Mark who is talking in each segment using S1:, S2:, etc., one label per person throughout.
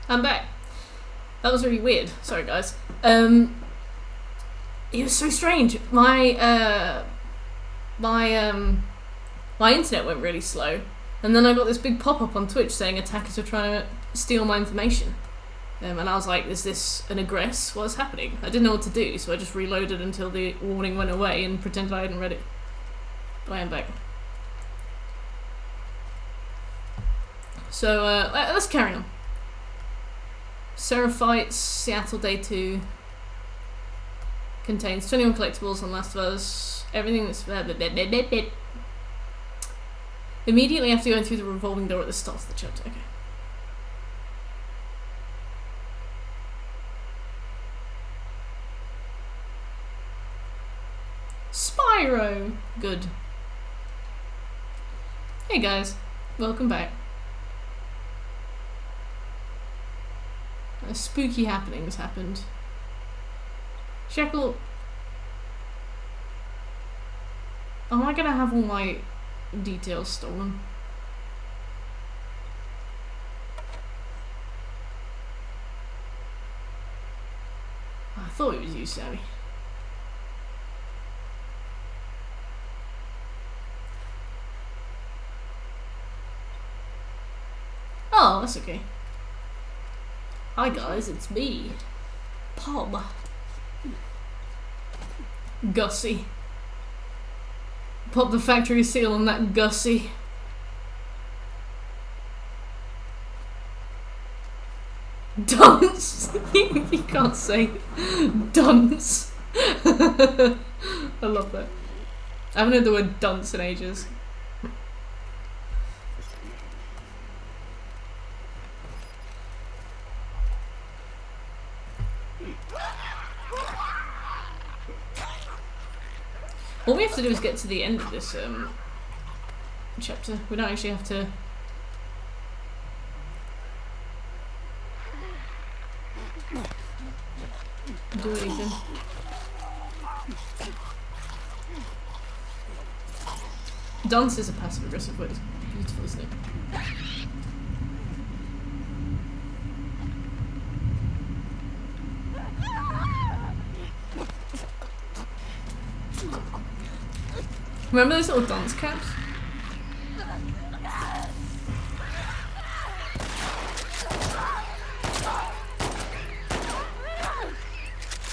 S1: I'm back. That was really weird. Sorry, guys. It was so strange. My internet went really slow, and then I got this big pop-up on Twitch saying attackers are trying to steal my information. And I was like, is this an aggress? What's happening? I didn't know what to do, so I just reloaded until the warning went away and pretended I hadn't read it. But I am back. So, let's carry on. Seraphites, Seattle Day 2. Contains 21 collectibles on Last of Us. Everything that's... Immediately after going through the revolving door at the start of the chapter. Okay. Spyro! Good. Hey guys, welcome back. Spooky happenings happened. Shekel... Am I gonna have all my details stolen? I thought it was you, Sammy. Oh, that's okay. Hi guys, it's me, Pob. Gussie. Pop the factory seal on that Gussie. Dunce! You can't say dunce. I love that. I haven't heard the word dunce in ages. All we have to do is get to the end of this chapter. We don't actually have to... do anything. Dance is a passive aggressive word. It's beautiful, isn't it? Remember those little dance caps?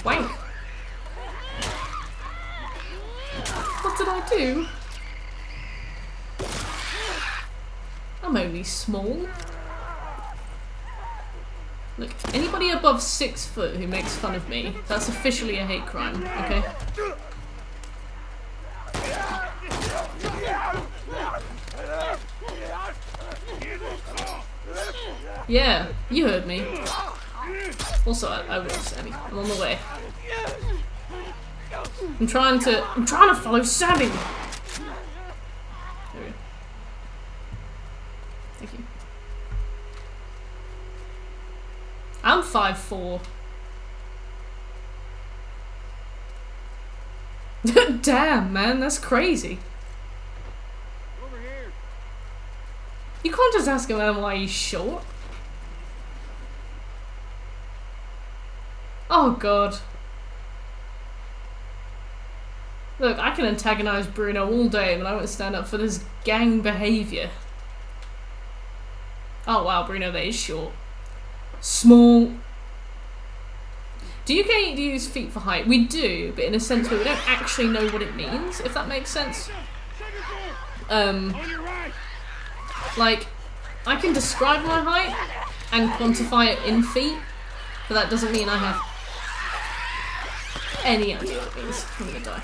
S1: Wank! What did I do? I'm only small. Look, anybody above 6 foot who makes fun of me, that's officially a hate crime, okay? Yeah, you heard me. Also, I will, Sammy. I'm on the way. I'm trying to follow Sammy. There we go. Thank you. I'm 5'4". Damn, man, that's crazy.
S2: Over here.
S1: You can't just ask a man why he's short. Oh god. Look, I can antagonize Bruno all day, but I won't stand up for this gang behaviour. Oh wow, Bruno, that is short. Small. Do UK use feet for height? We do, but in a sense where we don't actually know what it means, if that makes sense. Like, I can describe my height and quantify it in feet, but that doesn't mean I have any idea what it means. I'm gonna die.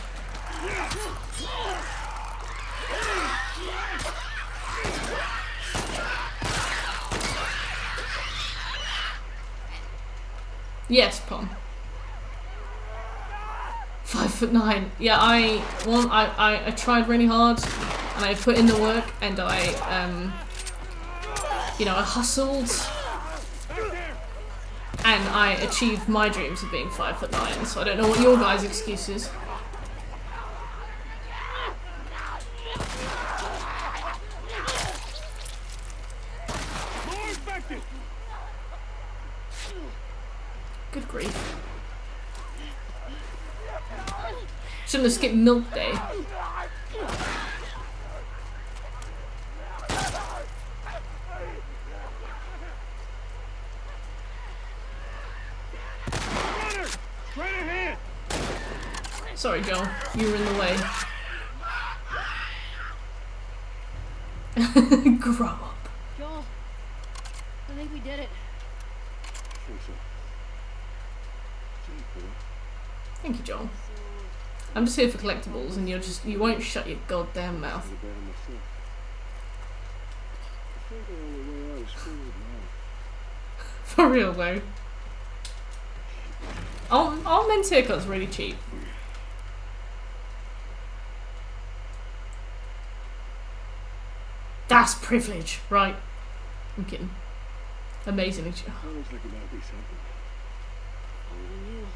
S1: Yes, Pom. 5'9". Yeah, I tried really hard and I put in the work and I you know, I hustled and I achieved my dreams of being 5'9", so I don't know what your guys' excuse is. grief. Shouldn't have skipped milk day.
S2: Right ahead!
S1: Sorry, Joel. You were in the way. Grow up.
S3: Joel, I think we did it.
S2: I think so. Gee, boy.
S1: Thank you, Joel. I'm just here for collectibles, and you won't shut your goddamn mouth.
S2: Feel better myself. I think the only way out is forward now.
S1: For real though. Our men's haircut's really cheap. That's privilege, right? I'm kidding. Amazingly cheap.
S2: That looks like it might be something.
S3: Only you.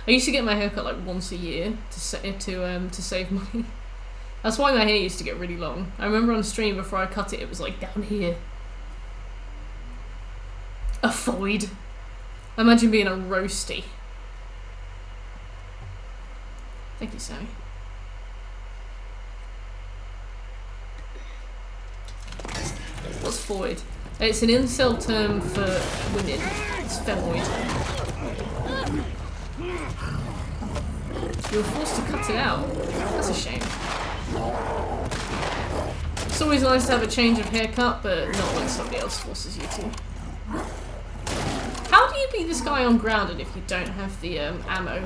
S1: I used to get my haircut like once a year to save money. That's why my hair used to get really long. I remember on stream before I cut it, it was like down here. A void. Imagine being a roasty. Thank you, Sammy. What's void? It's an incel term for women. It's femoid. You were forced to cut it out. That's a shame. It's always nice to have a change of haircut, but not when somebody else forces you to. How do you beat this guy on grounded if you don't have the ammo?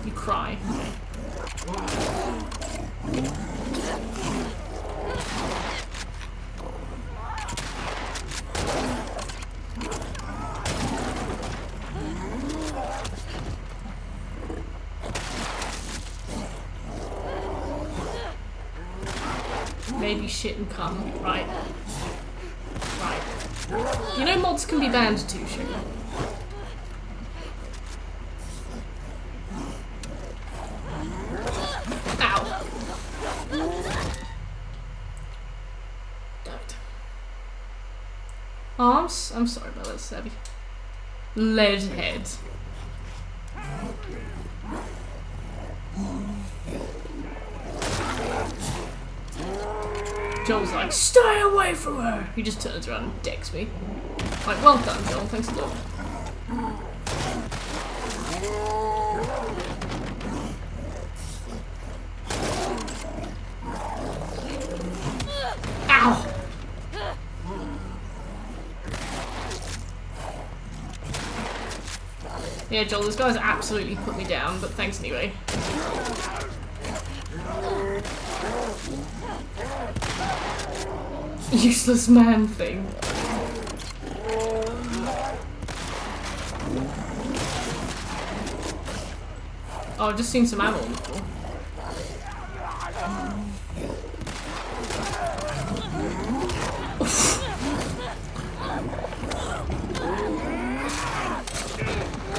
S1: You cry. Maybe shit and cum, right? Right. You know mods can be banned too, sugar. Ow. Don't. Oh, I'm sorry about that, Sebby. Lead head. Joel's like, stay away from her! He just turns around and decks me. Like, well done, Joel, thanks a lot. Ow! Yeah, Joel, this guy's absolutely put me down, but thanks anyway. Useless man thing. Oh, I've just seen some ammo on the floor.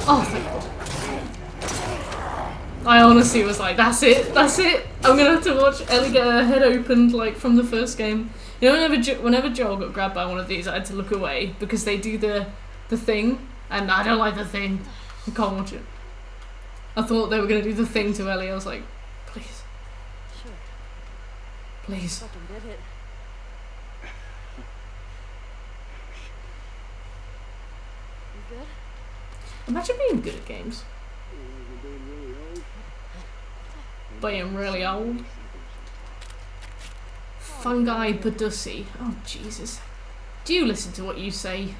S1: Oh, thank God. I honestly was like, that's it, I'm gonna have to watch Ellie get her head opened like from the first game. You know, whenever Joel got grabbed by one of these, I had to look away because they do the thing, and I don't like the thing. I can't watch it. I thought they were gonna do the thing to Ellie. I was like, please,
S3: Sure.
S1: please.
S3: Fucking did it. You good?
S1: Imagine being good at games. Being really old. Fungi Badussi. Oh, Jesus. Do you listen to what you say?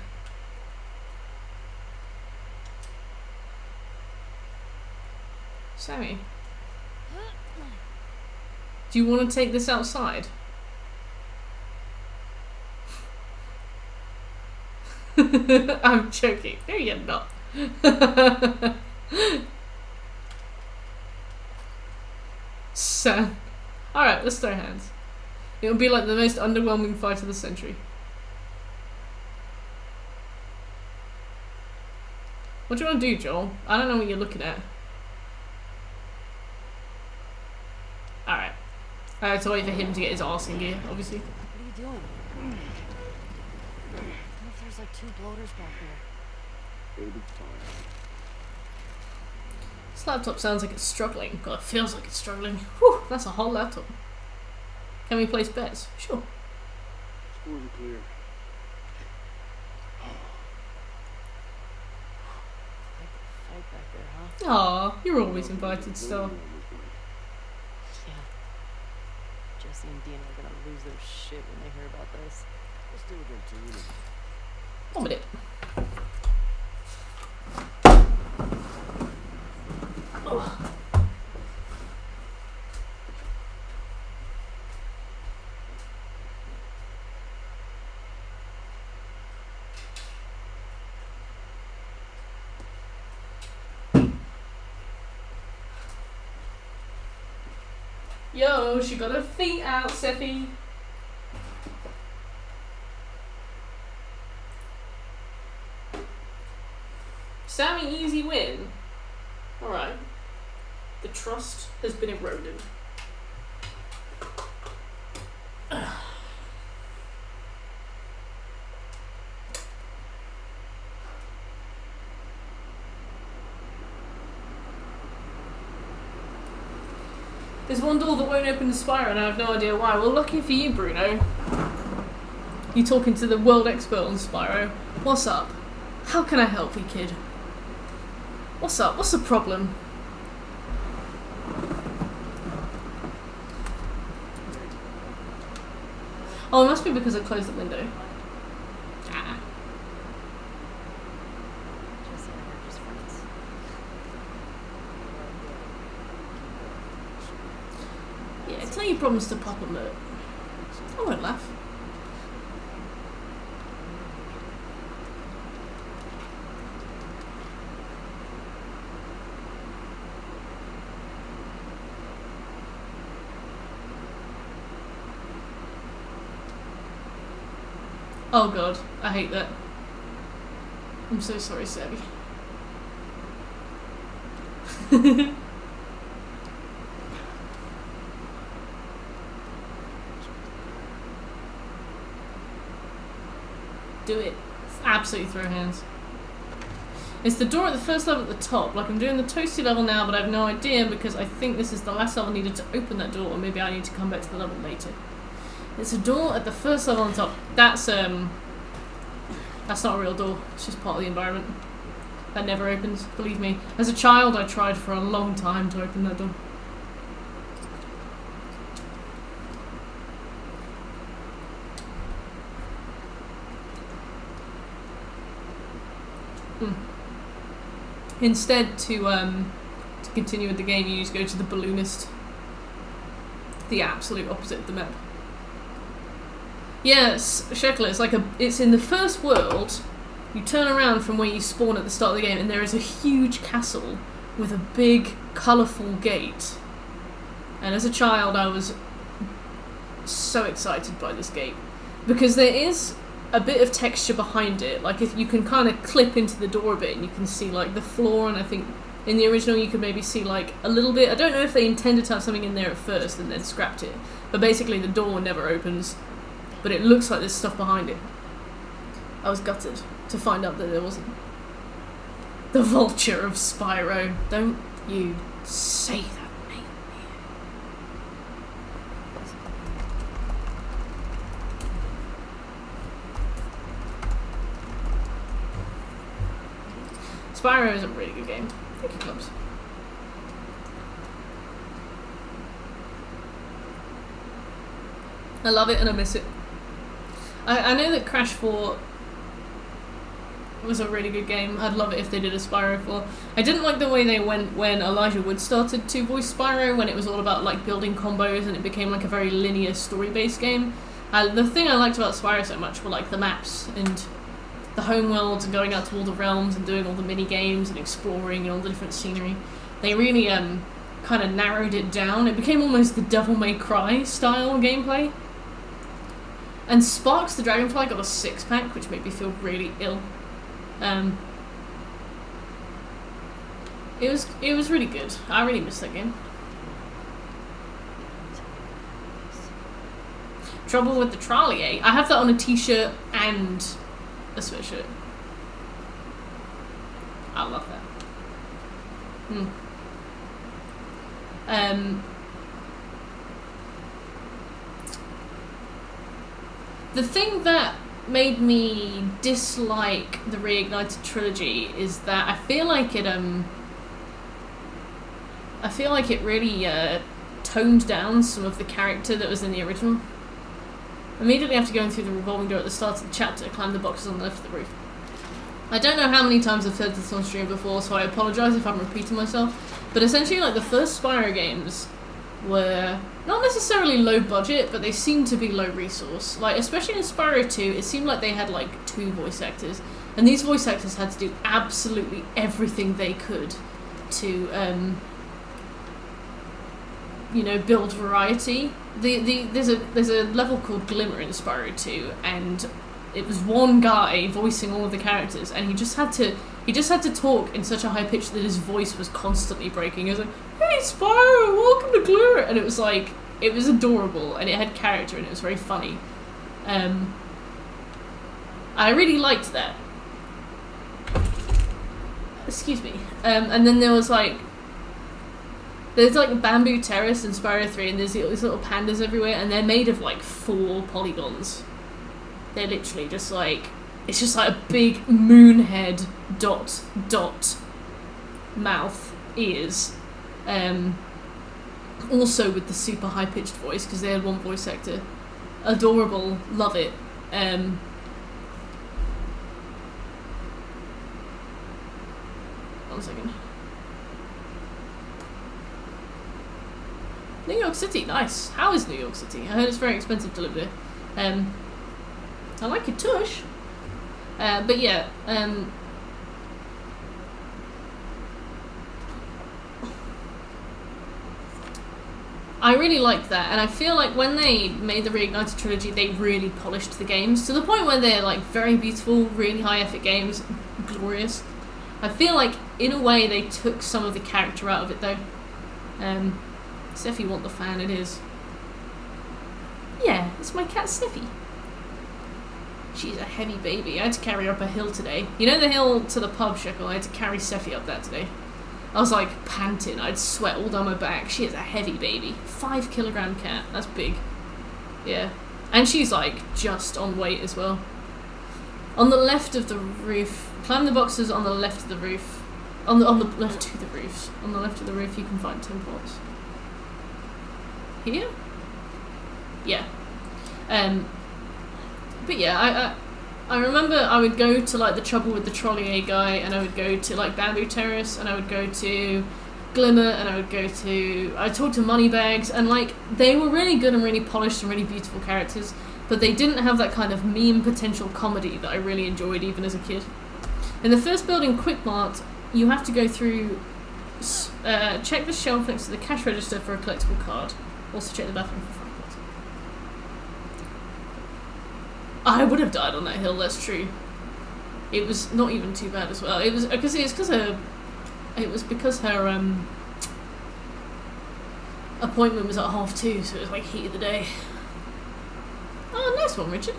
S1: Sammy? Do you want to take this outside? I'm joking. No, you're not. Son. Alright, let's throw hands. It'll be like the most underwhelming fight of the century. What do you want to do, Joel? I don't know what you're looking at. Alright. I have to wait for him to get his arse in gear, obviously.
S3: What are you doing? What if there's like 2 bloaters back there?
S2: It'll be fine.
S1: This laptop sounds like it's struggling. God, it feels like it's struggling. Whew, that's a whole laptop. Can we place bets? Sure.
S2: Scores are clear.
S3: Fight back there, huh?
S1: Aw, you're always invited, Star.
S3: Yeah. Jesse and Dean are gonna lose their shit when they hear about this.
S2: Let's do it then, too.
S1: 1 minute. Oh. Yo, she got her feet out, Seffi. Sammy, easy win. Alright. The trust has been eroded. There's one door that won't open to Spyro and I have no idea why. Well, lucky for you, Bruno. You talking to the world expert on Spyro. What's up? How can I help you, kid? What's up? What's the problem? Oh, it must be because I closed the window. Ah.
S3: Jesse and I are just friends.
S1: Yeah, tell your problems to Papa Mert. I won't laugh. Oh god, I hate that. I'm so sorry, Savvy. Do it. Absolutely throw hands. It's the door at the first level at the top. Like, I'm doing the toasty level now, but I have no idea because I think this is the last level needed to open that door, or maybe I need to come back to the level later. It's a door at the first level on top. That's not a real door. It's just part of the environment. That never opens, believe me. As a child, I tried for a long time to open that door. Instead, to continue with the game, you just go to the balloonist. The absolute opposite of the map. Yes, Sheckler, it's in the first world. You turn around from where you spawn at the start of the game, and there is a huge castle with a big, colourful gate. And as a child, I was so excited by this gate because there is a bit of texture behind it. Like, if you can kind of clip into the door a bit, and you can see like the floor. And I think in the original, you could maybe see like a little bit. I don't know if they intended to have something in there at first and then scrapped it. But basically, the door never opens. But it looks like there's stuff behind it. I was gutted to find out that there wasn't. The vulture of Spyro. Don't you say that name. Spyro is a really good game. Thank you, Clubs. I love it and I miss it. I know that Crash 4 was a really good game. I'd love it if they did a Spyro 4. I didn't like the way they went when Elijah Wood started to voice Spyro, when it was all about like building combos and it became like a very linear story-based game. The thing I liked about Spyro so much were like the maps and the home worlds and going out to all the realms and doing all the mini games and exploring and all the different scenery. They really kind of narrowed it down. It became almost the Devil May Cry style gameplay. And Sparks the Dragonfly got a 6-pack, which made me feel really ill. It was really good. I really missed that game. Trouble with the Trolley, eh? I have that on a t-shirt and a sweatshirt. I love that. The thing that made me dislike the Reignited trilogy is that I feel like it really toned down some of the character that was in the original. Immediately after going through the revolving door at the start of the chapter, climb the boxes on the left of the roof. I don't know how many times I've said this on stream before, so I apologise if I'm repeating myself, but essentially like the first Spyro games were not necessarily low budget, but they seemed to be low resource. Like, especially in Spyro 2, it seemed like they had like 2 voice actors, and these voice actors had to do absolutely everything they could to you know, build variety. There's a level called Glimmer in Spyro 2, and it was one guy voicing all of the characters, and he just had to talk in such a high pitch that his voice was constantly breaking. He was like, "Hey Spyro, welcome to Glimmer," and it was like, it was adorable, and it had character, and it was very funny. I really liked that. Excuse me. And then there's like Bamboo Terrace in Spyro 3, and there's these little pandas everywhere, and they're made of like 4 polygons. They're literally just like, it's just like a big moon head, dot, mouth, ears. Also with the super high pitched voice, because they had one voice actor. Adorable, love it. 1 second. New York City, nice. How is New York City? I heard it's very expensive to live there. I like your tush. But yeah, I really liked that, and I feel like when they made the Reignited trilogy, they really polished the games to the point where they're like very beautiful, really high effort games, glorious. I feel like in a way they took some of the character out of it though. Seffy want the fan, it is. Yeah, it's my cat Seffy. She's a heavy baby. I had to carry her up a hill today. You know the hill to the pub, Shekel? I had to carry Seffy up that today. I was like panting. I had sweat all down my back. She is a heavy baby. 5 kilogram cat. That's big. Yeah. And she's like just on weight as well. On the left of the roof. Climb the boxes on the left of the roof. On the left to the roofs. On the left of the roof you can find 10 pots. Here? Yeah. But yeah, I remember I would go to like the Trouble with the Trolley guy, and I would go to like Bamboo Terrace, and I would go to Glimmer, and I talked to Moneybags, and like they were really good and really polished and really beautiful characters, but they didn't have that kind of meme potential comedy that I really enjoyed even as a kid. In the first building, Quick Mart, you have to go through, check the shelf next to the cash register for a collectible card. Also check the bathroom for 5 pots. I would have died on that hill, that's true. It was not even too bad as well. It was because her appointment was at 2:30, so it was like heat of the day. Oh, nice one, Richard.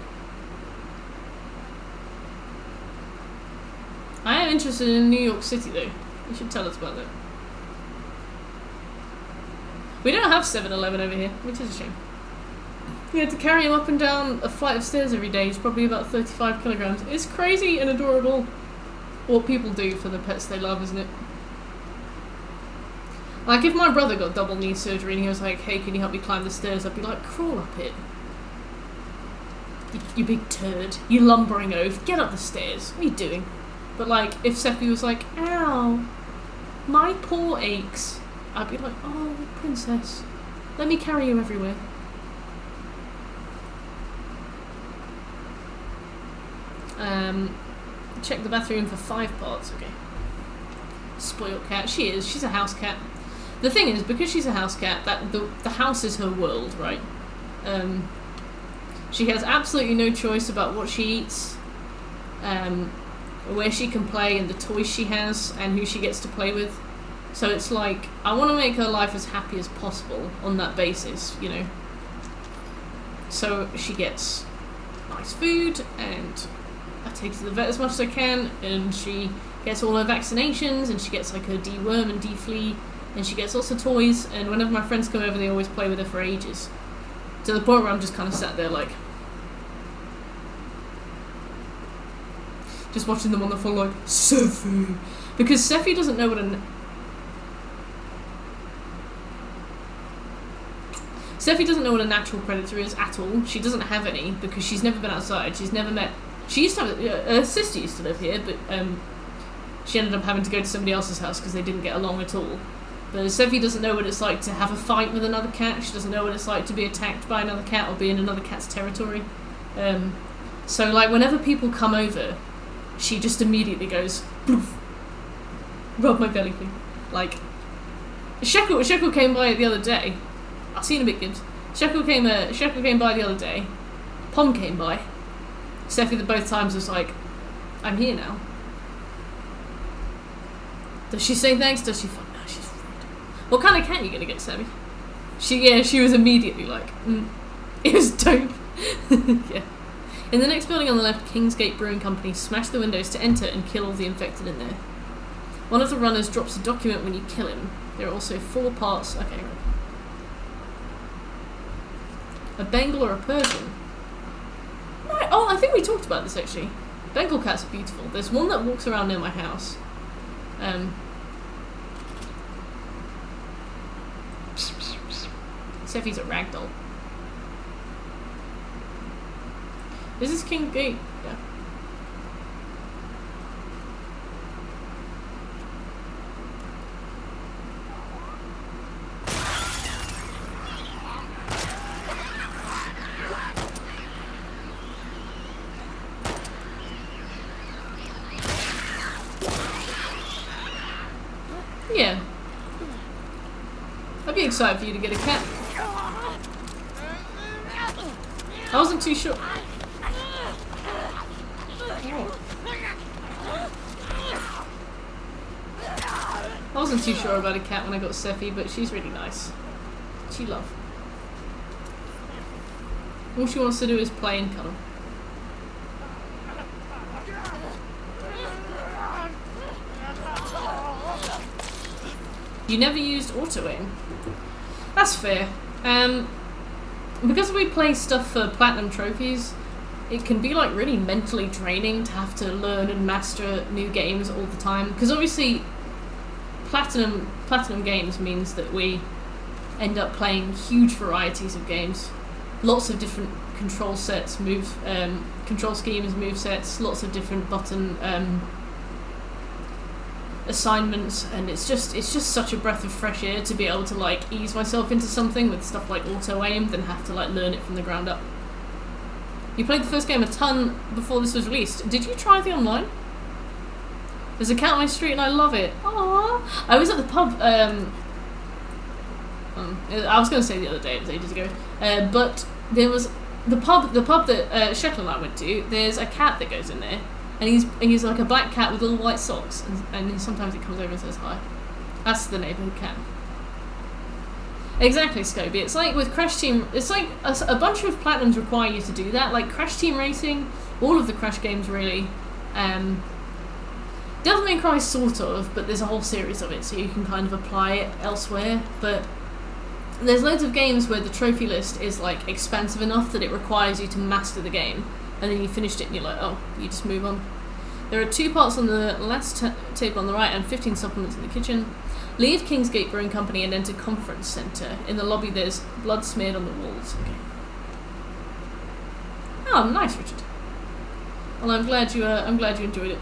S1: I am interested in New York City though. You should tell us about that. We don't have 7-Eleven over here, which is a shame. You had to carry him up and down a flight of stairs every day. He's probably about 35 kilograms. It's crazy and adorable what people do for the pets they love, isn't it? Like, if my brother got double knee surgery and he was like, "Hey, can you help me climb the stairs?" I'd be like, "Crawl up it. You big turd. You lumbering oaf. Get up the stairs. What are you doing?" But like, if Seppi was like, "Ow, my paw aches," I'd be like, "Oh, princess, let me carry you everywhere." Check the bathroom for 5 pots. Okay. Spoiled cat. She's a house cat. The thing is, because she's a house cat, that the house is her world, right? She has absolutely no choice about what she eats, where she can play, and the toys she has, and who she gets to play with. So it's like, I want to make her life as happy as possible on that basis, you know. So she gets nice food, and I take her to the vet as much as I can, and she gets all her vaccinations, and she gets like her deworm and deflea, and she gets lots of toys, and whenever my friends come over they always play with her for ages. To the point where I'm just kind of sat there like, just watching them on the phone like, Seffi! Because Seffi doesn't know what Seffi doesn't know what a natural predator is at all. She doesn't have any because she's never been outside. She's never met... She used to have... her sister used to live here, but she ended up having to go to somebody else's house because they didn't get along at all. But Seffi doesn't know what it's like to have a fight with another cat. She doesn't know what it's like to be attacked by another cat or be in another cat's territory. So, like, whenever people come over, she just immediately goes, poof, rub my belly thing. Like, Shekel came by the other day. I've seen a bit, Gibbs. Shekel came by the other day. Pom came by. Seffi, both times, was like, I'm here now. Does she say thanks? Does she fuck? No, she's rude. What kind of cat are you gonna get, Seffi? She was immediately like, it was dope. Yeah. In the next building on the left, Kingsgate Brewing Company smashed the windows to enter and kill all the infected in there. One of the runners drops a document when you kill him. There are also 4 parts. Okay, right. A Bengal or a Persian? Right. Oh, I think we talked about this actually. Bengal cats are beautiful. There's one that walks around near my house. Seffi's a ragdoll. Is this Kingsgate? Yeah. Yeah. I'd be excited for you to get a cat. I wasn't too sure. I wasn't too sure about a cat when I got Seffi, but she's really nice. She love. All she wants to do is play and cuddle. You never used auto-aim. That's fair. Because we play stuff for platinum trophies, it can be like really mentally draining to have to learn and master new games all the time. Because obviously, platinum games means that we end up playing huge varieties of games, lots of different control sets, control schemes, move sets, lots of different button assignments, and it's just such a breath of fresh air to be able to like ease myself into something with stuff like auto aim than have to like learn it from the ground up. You played the first game a ton before this was released. Did you try the online? There's a cat on my street and I love it. Aww. I was at the pub. I was going to say the other day, it was ages ago, but there was the pub that Shekel and I went to. There's a cat that goes in there. And he's like a black cat with little white socks, and sometimes he comes over and says hi. That's the neighbourhood cat. Exactly, Scobie. It's like with Crash Team, it's like a bunch of platinums require you to do that. Like Crash Team Racing, all of the Crash games really. Devil May Cry sort of, but there's a whole series of it, so you can kind of apply it elsewhere. But there's loads of games where the trophy list is like expansive enough that it requires you to master the game. And then you finished it and you're like, oh, you just move on. There are 2 parts on the last table on the right and 15 supplements in the kitchen. Leave Kingsgate Brewing Company and enter Conference Centre. In the lobby there's blood smeared on the walls. Okay. Oh, nice, Richard. Well, I'm glad you enjoyed it.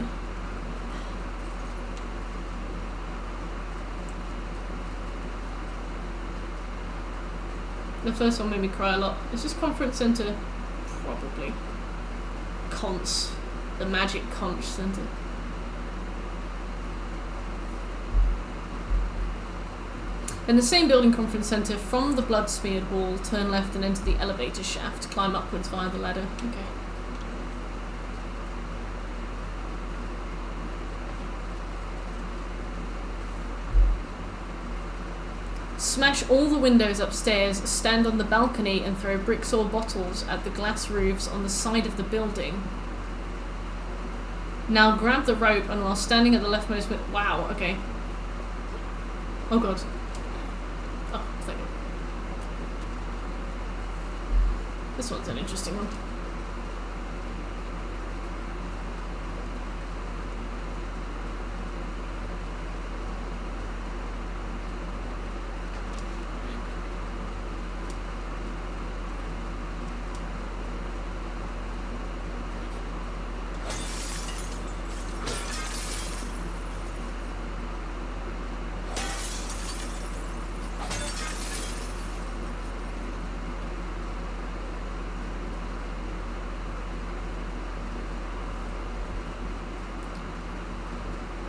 S1: The first one made me cry a lot. It's just Conference Centre, probably. Conch, the magic conch centre. In the same building, Conference Centre, from the blood smeared hall, turn left and enter the elevator shaft. Climb upwards via the ladder. Okay. Smash all the windows upstairs, stand on the balcony and throw bricks or bottles at the glass roofs on the side of the building. Now grab the rope and while standing at the leftmost window... Wow, okay. Oh god. Oh, thank you. This one's an interesting one.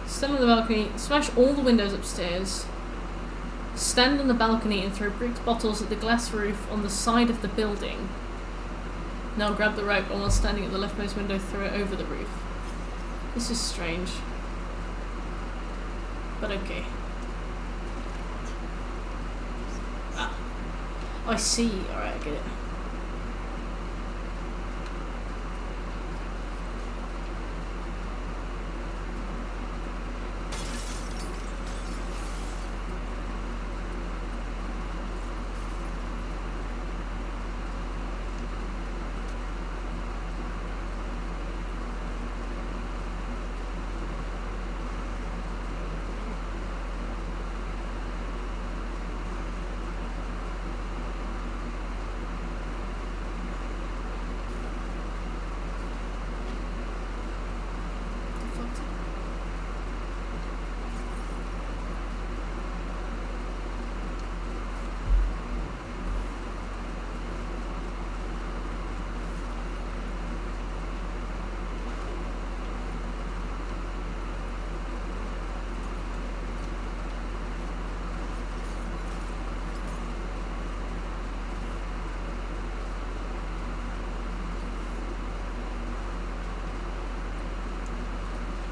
S1: Stand on the balcony, smash all the windows upstairs, stand on the balcony and throw brick bottles at the glass roof on the side of the building. Now grab the rope and while standing at the leftmost window, throw it over the roof. This is strange. But okay. Ah. Oh, I see. Alright, I get it.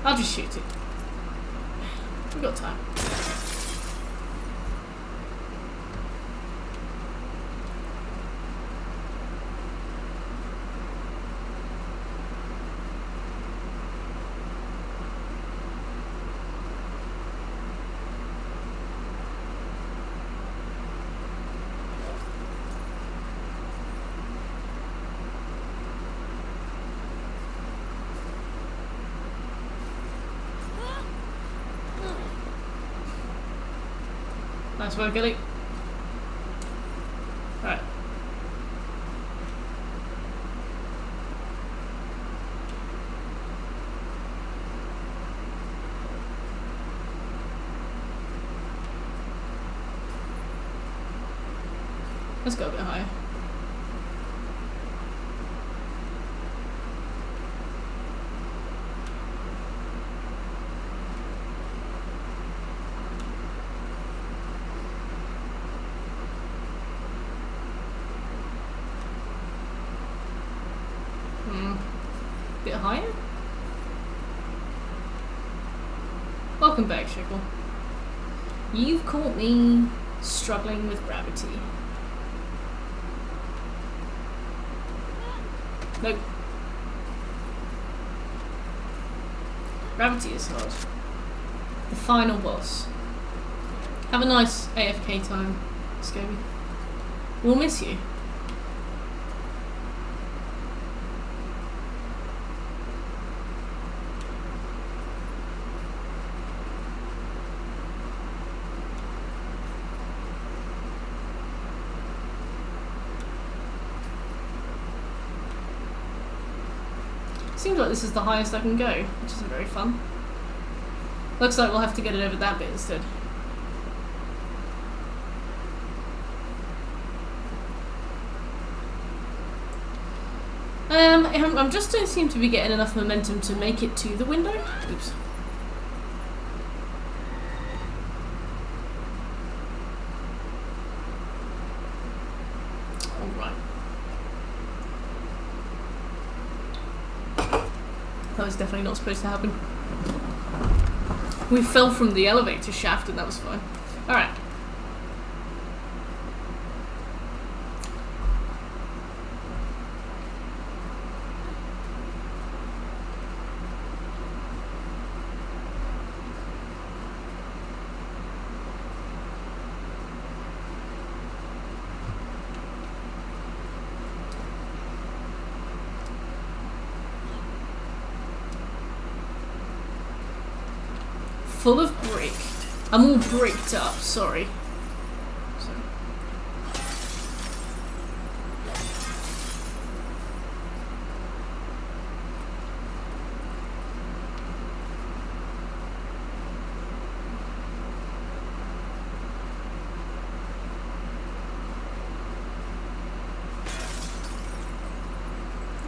S1: I'll just shoot it. We've got time. Nice work, Gilly. Alright. Let's go a bit higher. Bit higher? Welcome back, Shickle. You've caught me struggling with gravity. Nope. Gravity is hard. The final boss. Have a nice AFK time, Scobie. We'll miss you. Seems like this is the highest I can go, which isn't very fun. Looks like we'll have to get it over that bit instead. I just don't seem to be getting enough momentum to make it to the window. Oops. That was definitely not supposed to happen. We fell from the elevator shaft and that was fine. Alright. full of brick. I'm all bricked up, sorry. So.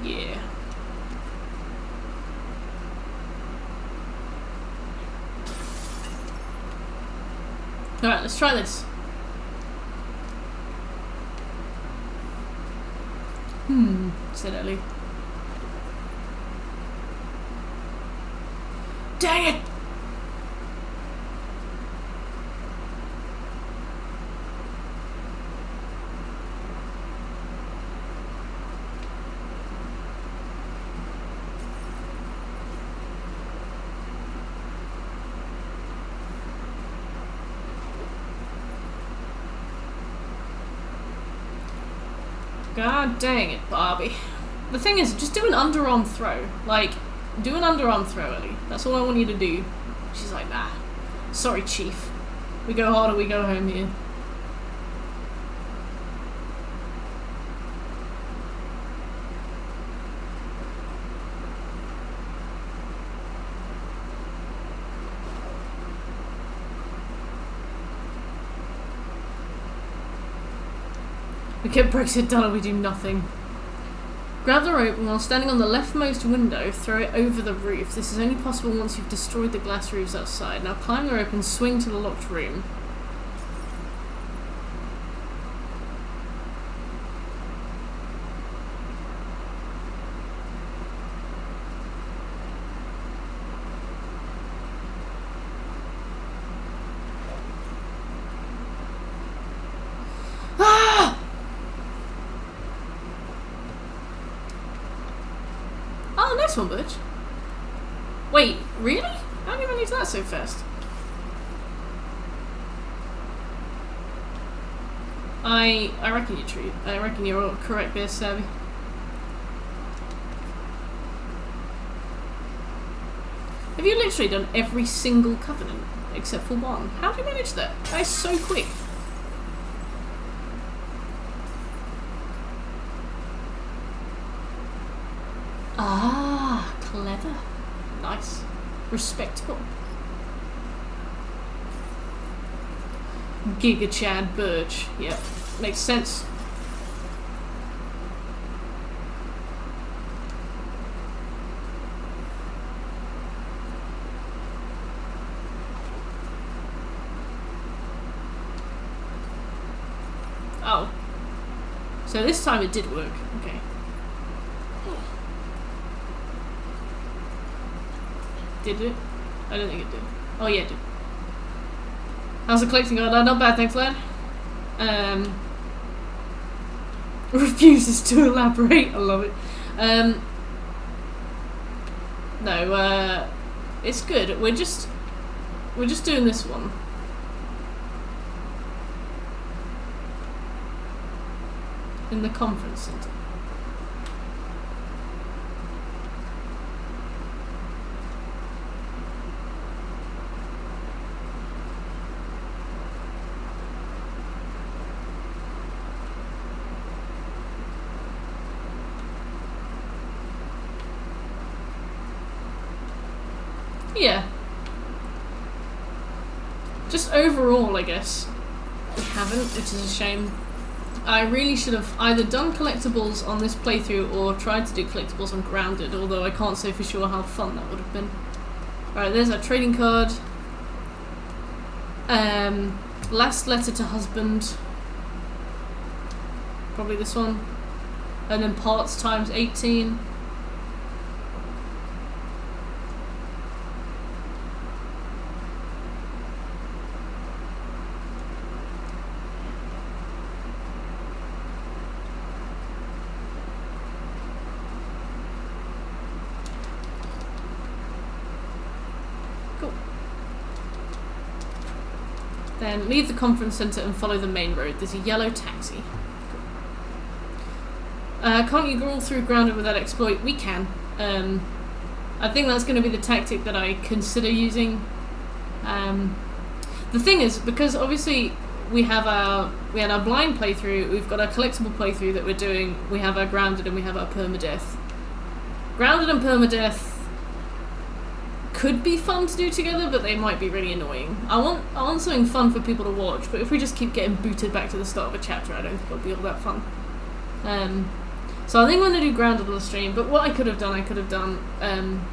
S1: Yeah. Alright, let's try this. Said Ellie. Dang it! God dang it, Barbie. The thing is, just do an underarm throw. Like, do an underarm throw, Ellie. That's all I want you to do. She's like, nah. Sorry, Chief. We go hard or we go home here. We get Brexit done or we do nothing. Grab the rope and while standing on the leftmost window, throw it over the roof. This is only possible once you've destroyed the glass roofs outside. Now climb the rope and swing to the locked room. Oh, nice one, Butch. Wait, really? How do you manage that so fast? I reckon you're true. I reckon you're correct there, Savvy. Have you literally done every single covenant except for one? How do you manage that? That is so quick. Ah, clever. Nice. Respectable. Giga Chad Birch. Yep. Makes sense. Oh. So this time it did work. Okay. Did it? I don't think it did. Oh yeah, it did. How's the collecting going? Not bad, thanks, lad. Refuses to elaborate. I love it. No, it's good. We're just doing this one. In the conference center. Yeah. Just overall, I guess, we haven't, which is a shame. I really should have either done collectibles on this playthrough or tried to do collectibles on Grounded, although I can't say for sure how fun that would have been. Alright, there's our trading card. Last letter to husband. Probably this one. And then parts times 18. Then leave the conference centre and follow the main road. There's a yellow taxi. Can't you crawl through Grounded with that exploit? We can. I think that's going to be the tactic that I consider using. The thing is, because obviously we had our blind playthrough, we've got our collectible playthrough that we're doing, we have our grounded, and we have our permadeath. Grounded and permadeath could be fun to do together, but they might be really annoying. I want something fun for people to watch, but if we just keep getting booted back to the start of a chapter, I don't think it'll be all that fun. So I think I'm going to do grounded on the stream, but what I could have done,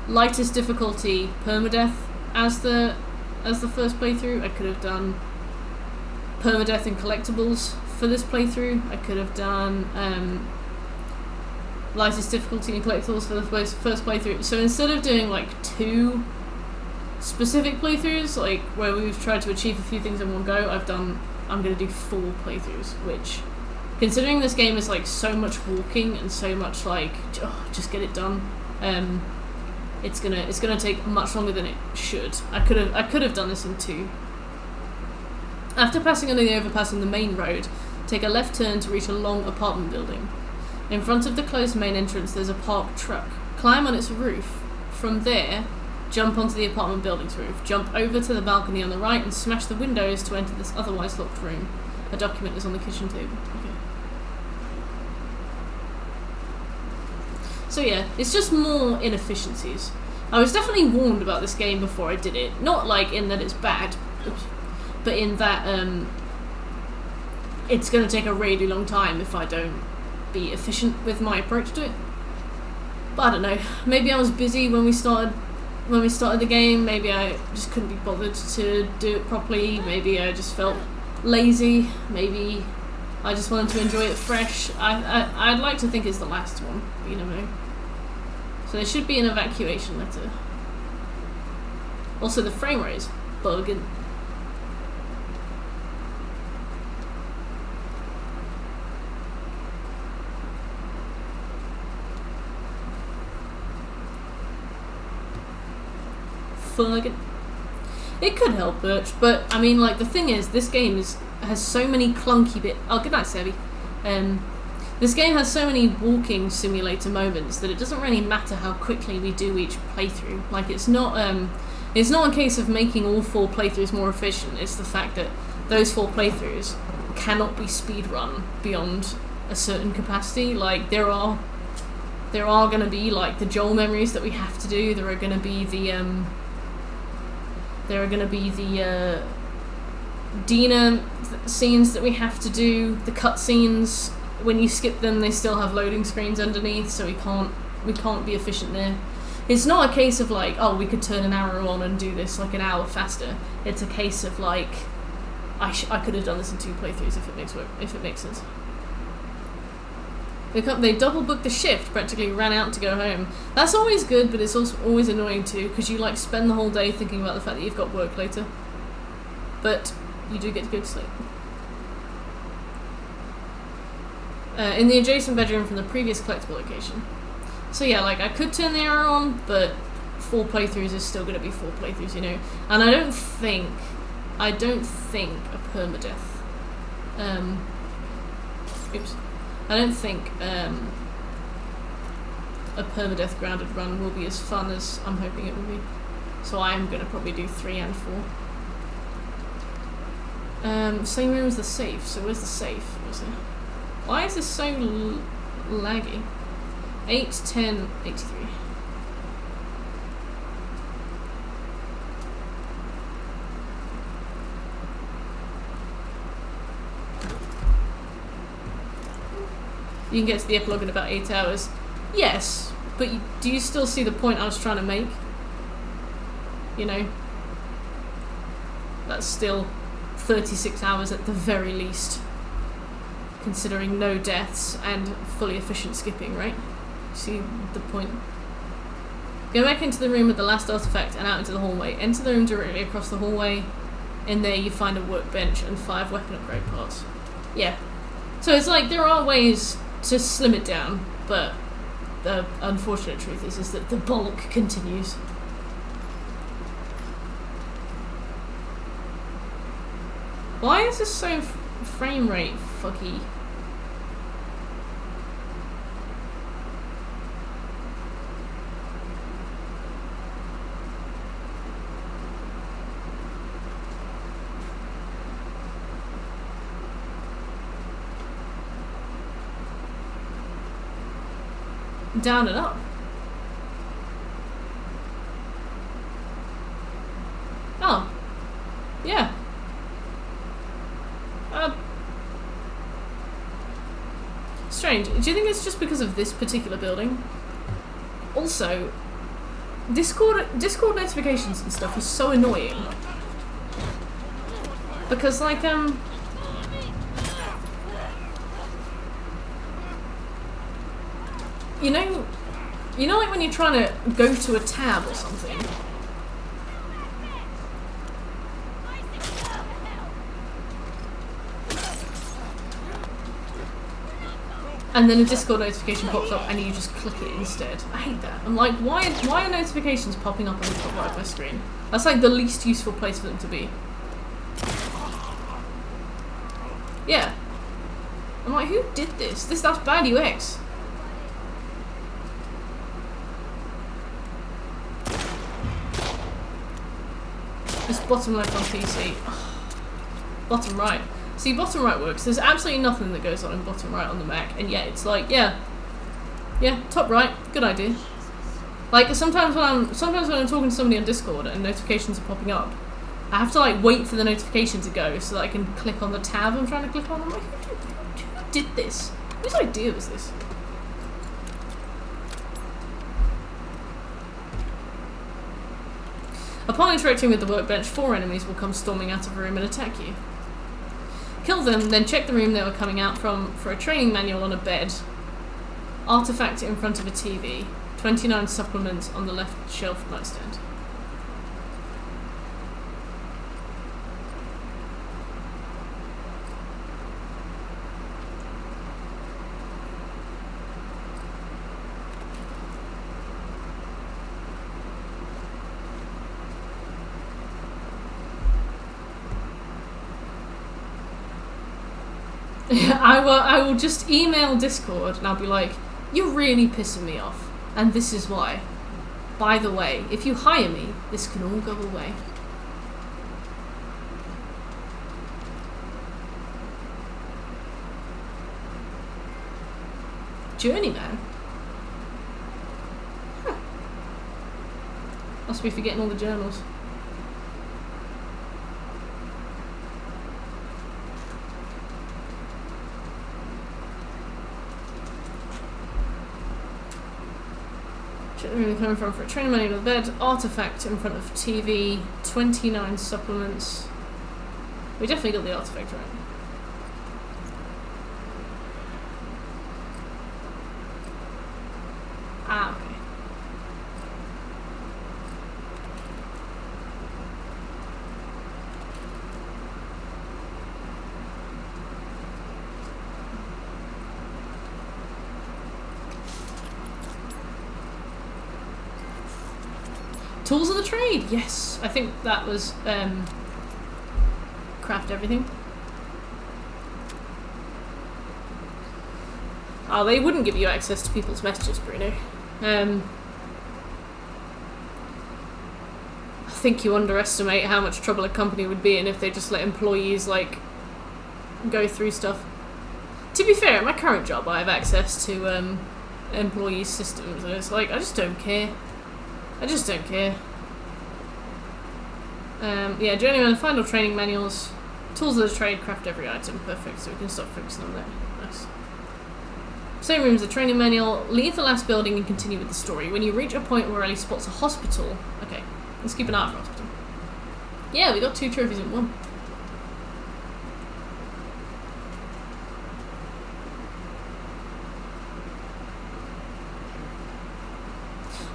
S1: lightest difficulty permadeath as the first playthrough. I could have done permadeath and collectibles for this playthrough. I could have done lightest difficulty and collectibles for the first playthrough. So instead of doing like 2 specific playthroughs, like where we've tried to achieve a few things in one go, I'm going to do 4 playthroughs, which, considering this game is like so much walking and so much like just get it done, it's gonna take much longer than it should. I could have done this in 2. After passing under the overpass on the main road, take a left turn to reach a long apartment building. In front of the closed main entrance there's a parked truck. Climb on its roof. From there, jump onto the apartment building's roof. Jump over to the balcony on the right and smash the windows to enter this otherwise locked room. A document is on the kitchen table. Okay. So yeah, it's just more inefficiencies. I was definitely warned about this game before I did it. Not like in that it's bad, but in that it's going to take a really long time if I don't be efficient with my approach to it. But I don't know, maybe I was busy when we started the game, maybe I just couldn't be bothered to do it properly, maybe I just felt lazy, maybe I just wanted to enjoy it fresh. I'd like to think it's the last one, but you never know. So there should be an evacuation letter. Also the frame rate is bugging. Fucking. It could help Birch, but I mean, like, the thing is, this game has so many clunky bit. Oh, good night, Sebby. This game has so many walking simulator moments that it doesn't really matter how quickly we do each playthrough. Like, it's not a case of making all 4 playthroughs more efficient. It's the fact that those 4 playthroughs cannot be speedrun beyond a certain capacity. Like, there are going to be like the Joel memories that we have to do. There are going to be the Dina scenes that we have to do. The cutscenes, when you skip them, they still have loading screens underneath, so we can't be efficient there. It's not a case of like, oh, we could turn an arrow on and do this like an hour faster. It's a case of like, I could have done this in 2 playthroughs if it makes sense. They double booked the shift, practically ran out to go home. That's always good, but it's also always annoying too, because you like spend the whole day thinking about the fact that you've got work later. But you do get to go to sleep. In the adjacent bedroom from the previous collectible location. So yeah, like, I could turn the arrow on, but 4 playthroughs is still going to be 4 playthroughs, you know. And I don't think a permadeath. I don't think a permadeath grounded run will be as fun as I'm hoping it will be. So I am going to probably do 3 and 4. Same room as the safe. So where's the safe? Why is this so laggy? 8, 10, 83. You can get to the epilogue in about 8 hours. Yes, but do you still see the point I was trying to make? You know? That's still 36 hours at the very least. Considering no deaths and fully efficient skipping, right? See the point? Go back into the room with the last artifact and out into the hallway. Enter the room directly across the hallway. In there you find a workbench and 5 weapon upgrade parts. Yeah. So it's like, there are ways to slim it down, but the unfortunate truth is that the bulk continues. Why is this so frame rate fucky? down and up. Oh. Yeah. Strange. Do you think it's just because of this particular building? Also, Discord notifications and stuff is so annoying. Because, like, you know, like when you're trying to go to a tab or something, and then a Discord notification pops up and you just click it instead. I hate that. I'm like, why are notifications popping up on the top right of my screen? That's like the least useful place for them to be. Yeah. I'm like, who did this? That's bad UX. It's bottom left on PC. Bottom right. See, bottom right works. There's absolutely nothing that goes on in bottom right on the Mac, and yet it's like, yeah, top right, good idea. Like sometimes when I'm talking to somebody on Discord and notifications are popping up, I have to like wait for the notification to go so that I can click on the tab I'm trying to click on. I'm like, who did this? Whose idea was this? Upon interacting with the workbench, 4 enemies will come storming out of a room and attack you. Kill them, then check the room they were coming out from for a training manual on a bed, artifact in front of a TV, 29 supplements on the left shelf nightstand. I will just email Discord and I'll be like, you're really pissing me off, and this is why. By the way, if you hire me, this can all go away. Journeyman? Huh. Must be forgetting all the journals. Room coming from for a training manual of the bed, artifact in front of TV, 29 supplements. We definitely got the artifact right. Ah, okay. Tools of the trade, yes. I think that was craft everything. Oh, they wouldn't give you access to people's messages, Bruno. I think you underestimate how much trouble a company would be in if they just let employees like go through stuff. To be fair, at my current job I have access to employees' systems, and it's like I just don't care. I just don't care. Yeah, journeyman, final training manuals, tools of the trade, craft every item. Perfect, so we can stop focusing on that. Nice. Same room as the training manual. Leave the last building and continue with the story. When you reach a point where Ellie spots a hospital... Okay, let's keep an eye on the hospital. Yeah, we got 2 trophies in 1.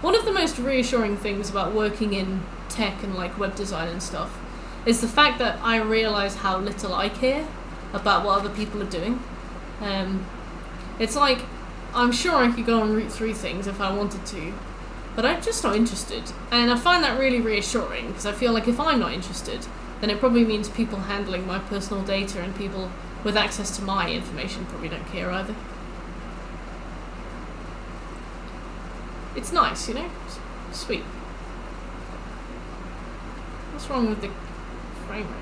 S1: One of the most reassuring things about working in tech and like web design and stuff is the fact that I realise how little I care about what other people are doing. It's like, I'm sure I could go and root through things if I wanted to, but I'm just not interested. And I find that really reassuring, because I feel like if I'm not interested, then it probably means people handling my personal data and people with access to my information probably don't care either. It's nice, you know? It's sweet. What's wrong with the frame rate?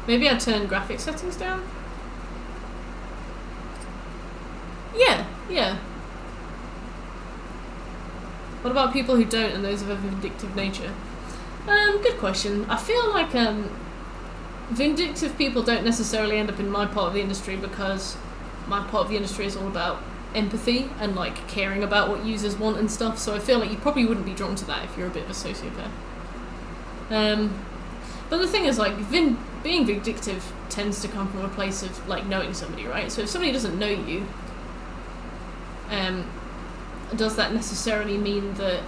S1: Maybe I turn graphic settings down? Yeah, yeah. What about people who don't and those of a vindictive nature? Good question. I feel like vindictive people don't necessarily end up in my part of the industry because my part of the industry is all about empathy and like caring about what users want and stuff, so I feel like you probably wouldn't be drawn to that if you're a bit of a sociopath. But the thing is, like, being vindictive tends to come from a place of like knowing somebody, right? So if somebody doesn't know you, does that necessarily mean that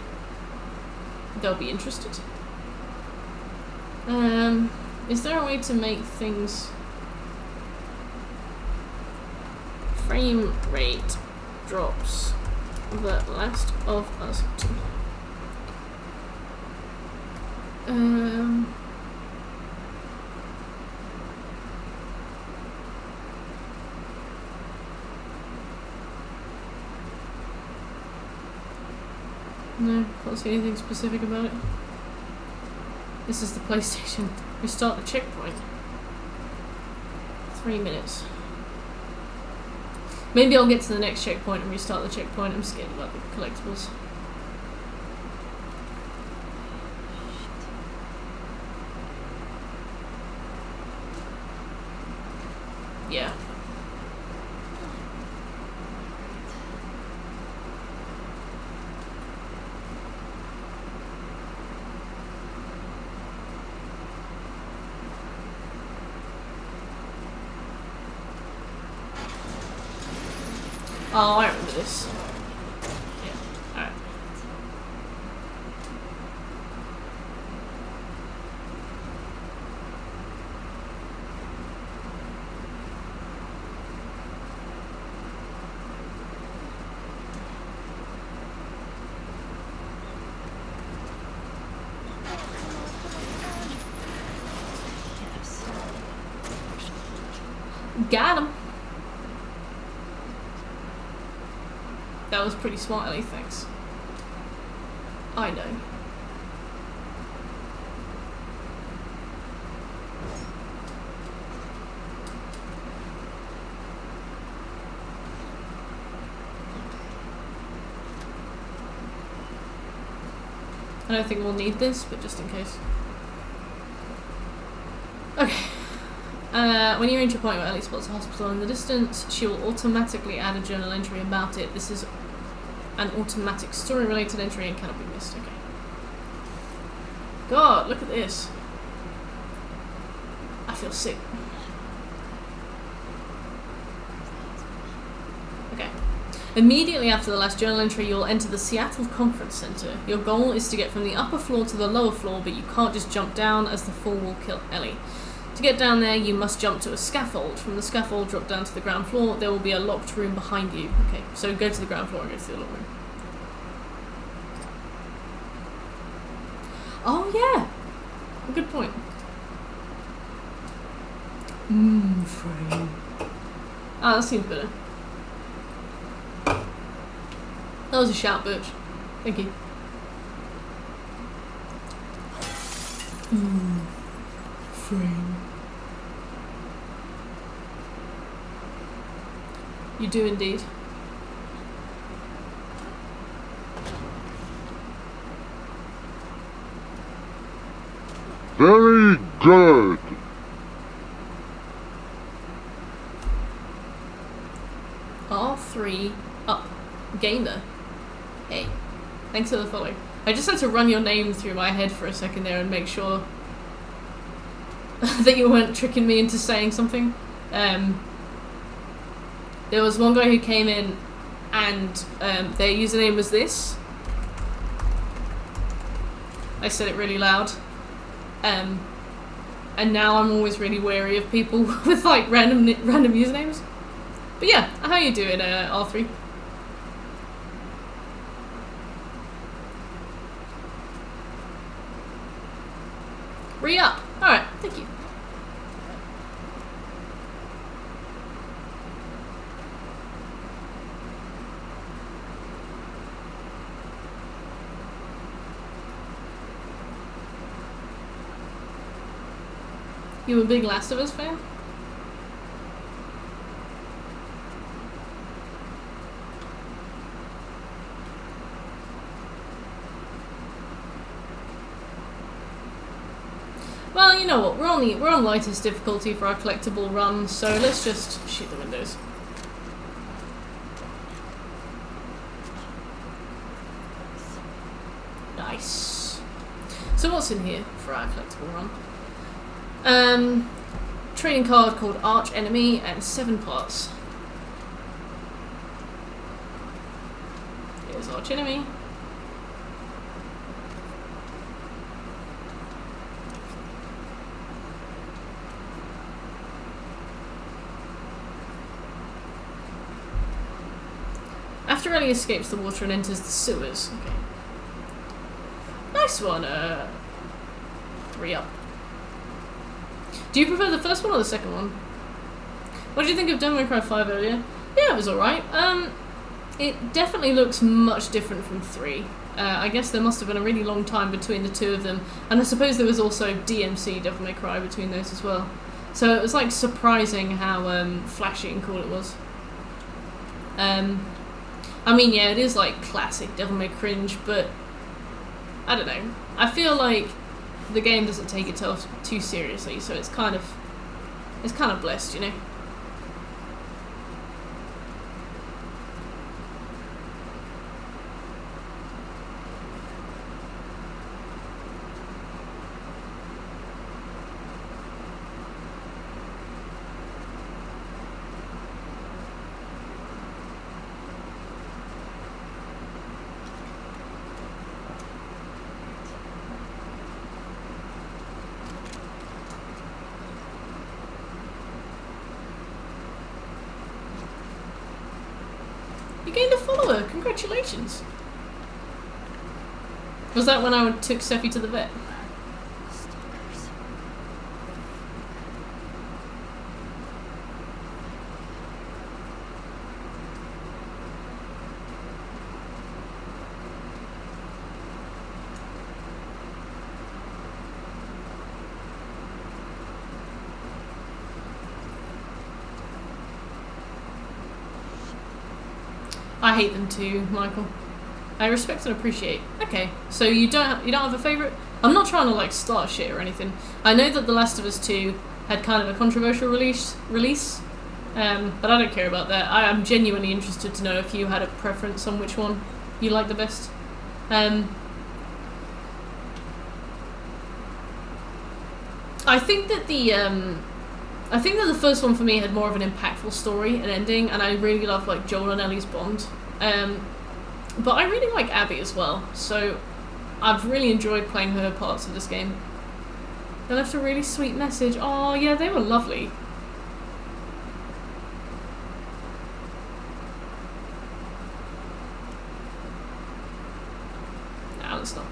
S1: they'll be interested? Is there a way to make things frame rate drops The Last of Us 2? No, can't see anything specific about it. This is the PlayStation. Restart the checkpoint. 3 minutes. Maybe I'll get to the next checkpoint and restart the checkpoint. I'm scared about the collectibles. Yeah. Oh, I remember this. Yeah, alright. Got him. That was pretty smart, Ellie, thanks. I know. I don't think we'll need this, but just in case. Okay. When you reach a point where Ellie spots a hospital in the distance, she will automatically add a journal entry about it. This is an automatic story-related entry and cannot be missed. Okay. God, look at this. I feel sick. Okay. Immediately after the last journal entry, you'll enter the Seattle Conference Center. Your goal is to get from the upper floor to the lower floor, but you can't just jump down as the fall will kill Ellie. To get down there, you must jump to a scaffold. From the scaffold, drop down to the ground floor. There will be a locked room behind you. Okay, so go to the ground floor and go to the locked room. Oh, yeah. Good point. Frame. Ah, that seems better. That was a shout, bitch. Thank you. Frame. You do indeed.
S2: Very good.
S1: R3 up. Gamer. Hey. Thanks for the follow. I just had to run your name through my head for a second there and make sure that you weren't tricking me into saying something. There was one guy who came in and their username was this. I said it really loud. And now I'm always really wary of people with like random usernames. But yeah, how you doing, R3? Re-up. Alright, thank you. You a big Last of Us fan? Well, you know what? We're on lightest difficulty for our collectible run, so let's just shoot the windows. Nice. So what's in here for our collectible run? Trading card called Arch Enemy and 7 parts. Here's Arch Enemy. After Ellie escapes the water and enters the sewers. Okay. Nice one, 3 up. Do you prefer the first one or the second one? What did you think of Devil May Cry 5 earlier? Yeah, it was alright. It definitely looks much different from 3. I guess there must have been a really long time between the two of them, and I suppose there was also DMC, Devil May Cry, between those as well. So it was like surprising how flashy and cool it was. I mean, yeah, it is like classic Devil May Cringe, but I don't know. I feel like the game doesn't take itself too seriously, so it's kind of blessed, you know. You gained a follower, congratulations. Was that when I took Sephi to the vet?
S3: Stalkers.
S1: I hate them too, Michael. I respect and appreciate. Okay, so you don't have a favourite? I'm not trying to like start shit or anything. I know that The Last of Us 2 had kind of a controversial release, but I don't care about that. I am genuinely interested to know if you had a preference on which one you like the best. I think that the first one for me had more of an impactful story and ending, and I really love like Joel and Ellie's bond. But I really like Abby as well, so I've really enjoyed playing her parts of this game. They left a really sweet message. Oh yeah, they were lovely. Nah, let's not.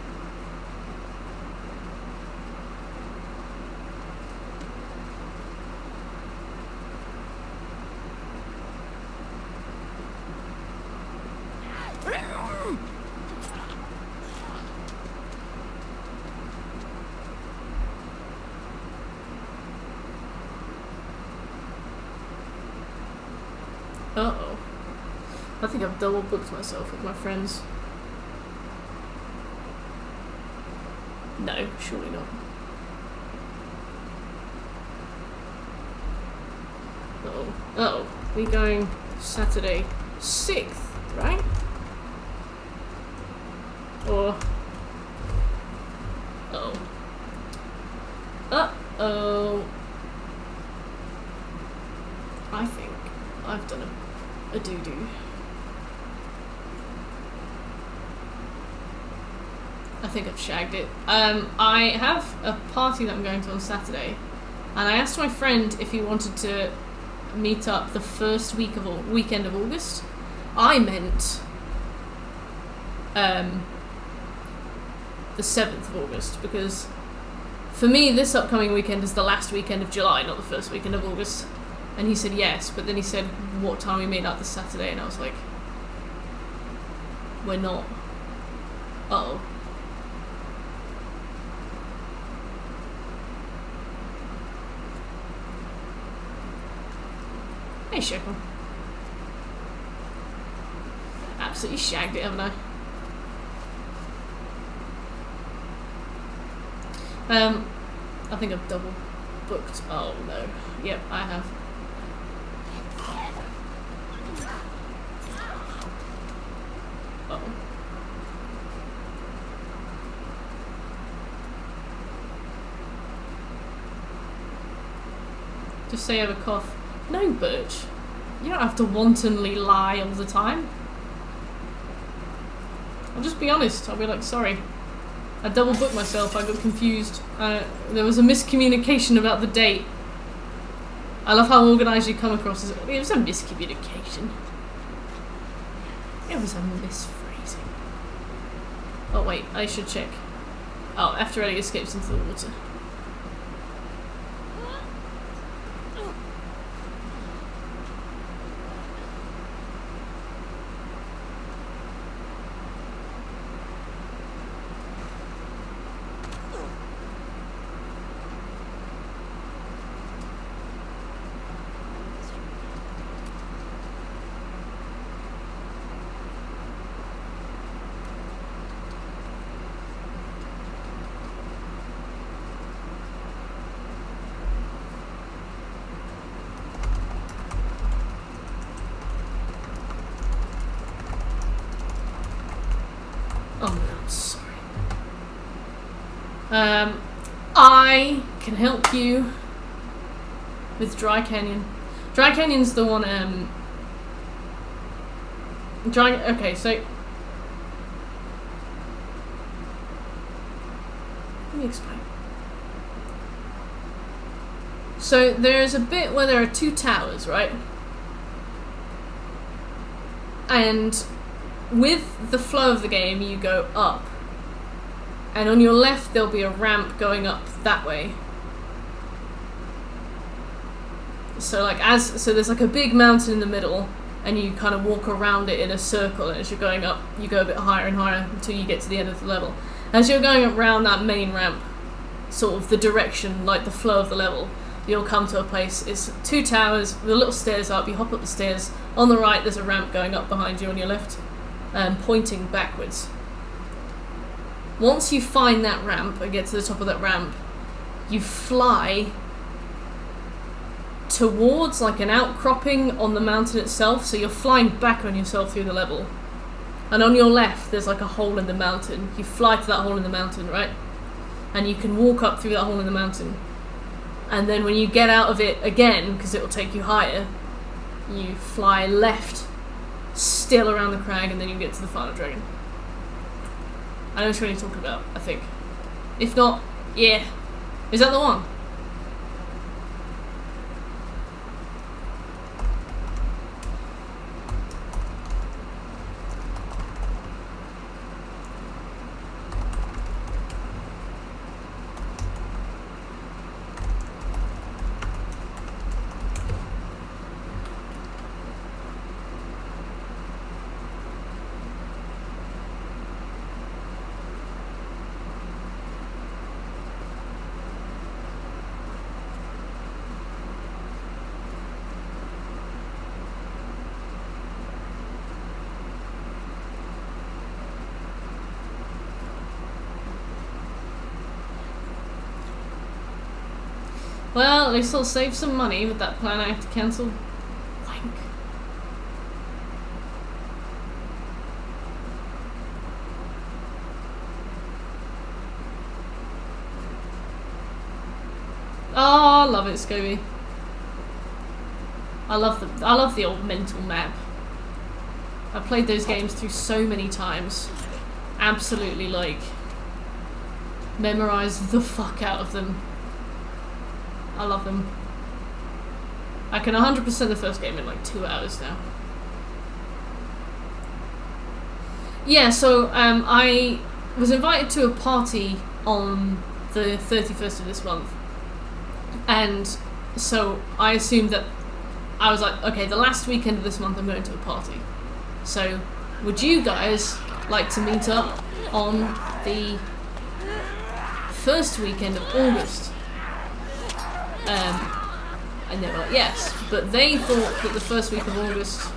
S1: Uh-oh. I think I've double booked myself with my friends. No, surely not. Uh-oh. Uh-oh. We going Saturday 6th, right? Or... Uh-oh. Uh-oh. I think I've done a doo-doo. I think I've shagged it. I have a party that I'm going to on Saturday, and I asked my friend if he wanted to meet up the first weekend of August. I meant the 7th of August, because for me this upcoming weekend is the last weekend of July, not the first weekend of August. And he said yes, but then he said what time we meet up this Saturday, and I was like, we're not. Uh-oh. Hey, Shoko. Absolutely shagged it, haven't I? I think I've double booked. Oh no. Yep, I have. Uh-oh. Just say I have a cough. No, Birch. You don't have to wantonly lie all the time. I'll just be honest. I'll be like, sorry. I double booked myself. I got confused. There was a miscommunication about the date. I love how organised you come across as. It was a miscommunication. It was a misphrasing. Oh wait, I should check. Oh, after Ellie escapes into the water. Oh no, I'm sorry. I can help you with Dry Canyon. Dry Canyon's the one, okay, so... Let me explain. So there's a bit where there are two towers, right? And with the flow of the game, you go up. And on your left, there'll be a ramp going up that way. So so there's like a big mountain in the middle, and you kind of walk around it in a circle, and as you're going up, you go a bit higher and higher until you get to the end of the level. As you're going around that main ramp, sort of the direction, like the flow of the level, you'll come to a place. It's two towers with little stairs up. You hop up the stairs. On the right, there's a ramp going up behind you. On your left, pointing backwards. Once you find that ramp and get to the top of that ramp, you fly towards like an outcropping on the mountain itself, so you're flying back on yourself through the level. And on your left, there's like a hole in the mountain. You fly to that hole in the mountain, right? And you can walk up through that hole in the mountain. And then when you get out of it again, because it will take you higher, you fly left, still around the crag, and then you get to the final dragon. I know which one you're talking about, I think. If not, yeah. Is that the one? Well, at least I'll save some money with that plan I have to cancel. Wank. Oh, I love it, Scobie. I love the old mental map. I've played those games through so many times. Absolutely, like, memorize the fuck out of them. I love them. I can 100% the first game in like 2 hours now. Yeah, so I was invited to a party on the 31st of this month. And so I assumed that I was like, okay, the last weekend of this month I'm going to a party. So would you guys like to meet up on the first weekend of August? And they were like, yes. But they thought that the first week of August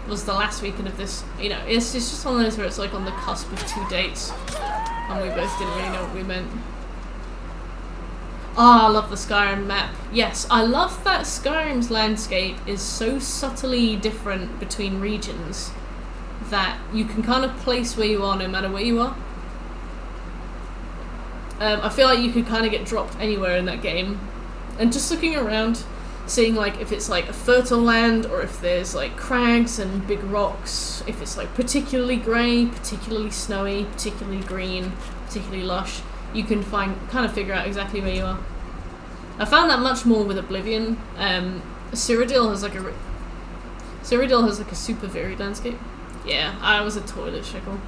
S1: was the last weekend of this. You know, it's just one of those where it's like on the cusp of two dates. And we both didn't really know what we meant. Ah, I love the Skyrim map. Yes, I love that Skyrim's landscape is so subtly different between regions that you can kind of place where you are no matter where you are. I feel like you could kind of get dropped anywhere in that game. And just looking around, seeing like if it's like a fertile land or if there's like crags and big rocks, if it's like particularly grey, particularly snowy, particularly green, particularly lush, you can kind of figure out exactly where you are. I found that much more with Oblivion. Cyrodiil has like a super varied landscape. Yeah, I was a toilet shickle.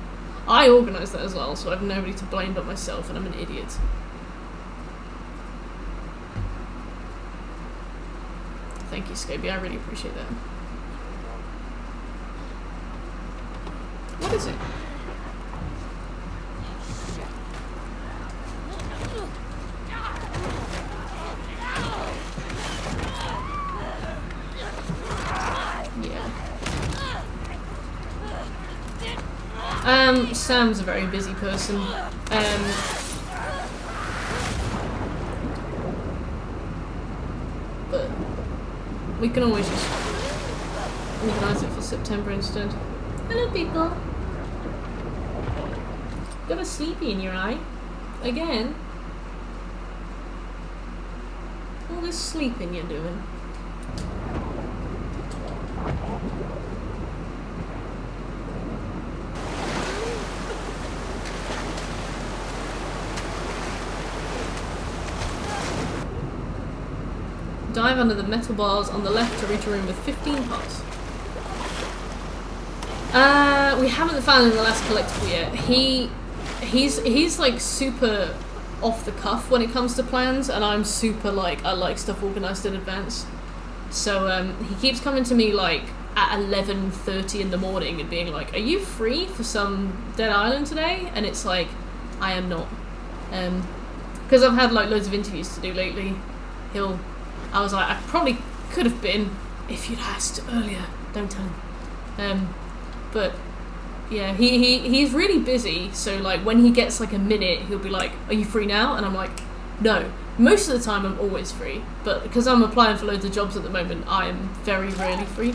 S1: I organised that as well, so I have nobody to blame but myself, and I'm an idiot. Thank you, Scobie. I really appreciate that. What is it? Sam's a very busy person. But we can always just organise it for September instead. Hello, people. Got a sleepy in your eye? Again? All this sleeping you're doing. Dive under the metal bars on the left to reach a room with 15 parts. We haven't found in the last collectible yet. He's like super off the cuff when it comes to plans, and I'm super like, I like stuff organised in advance. So he keeps coming to me like at 11:30 in the morning and being like, "Are you free for some Dead Island today?" And it's like, I am not, because I've had like loads of interviews to do lately. I was like, I probably could have been if you'd asked earlier. Don't tell him. But yeah, he's really busy. So like when he gets like a minute, he'll be like, "Are you free now?" And I'm like, "No." Most of the time, I'm always free. But because I'm applying for loads of jobs at the moment, I am very rarely free.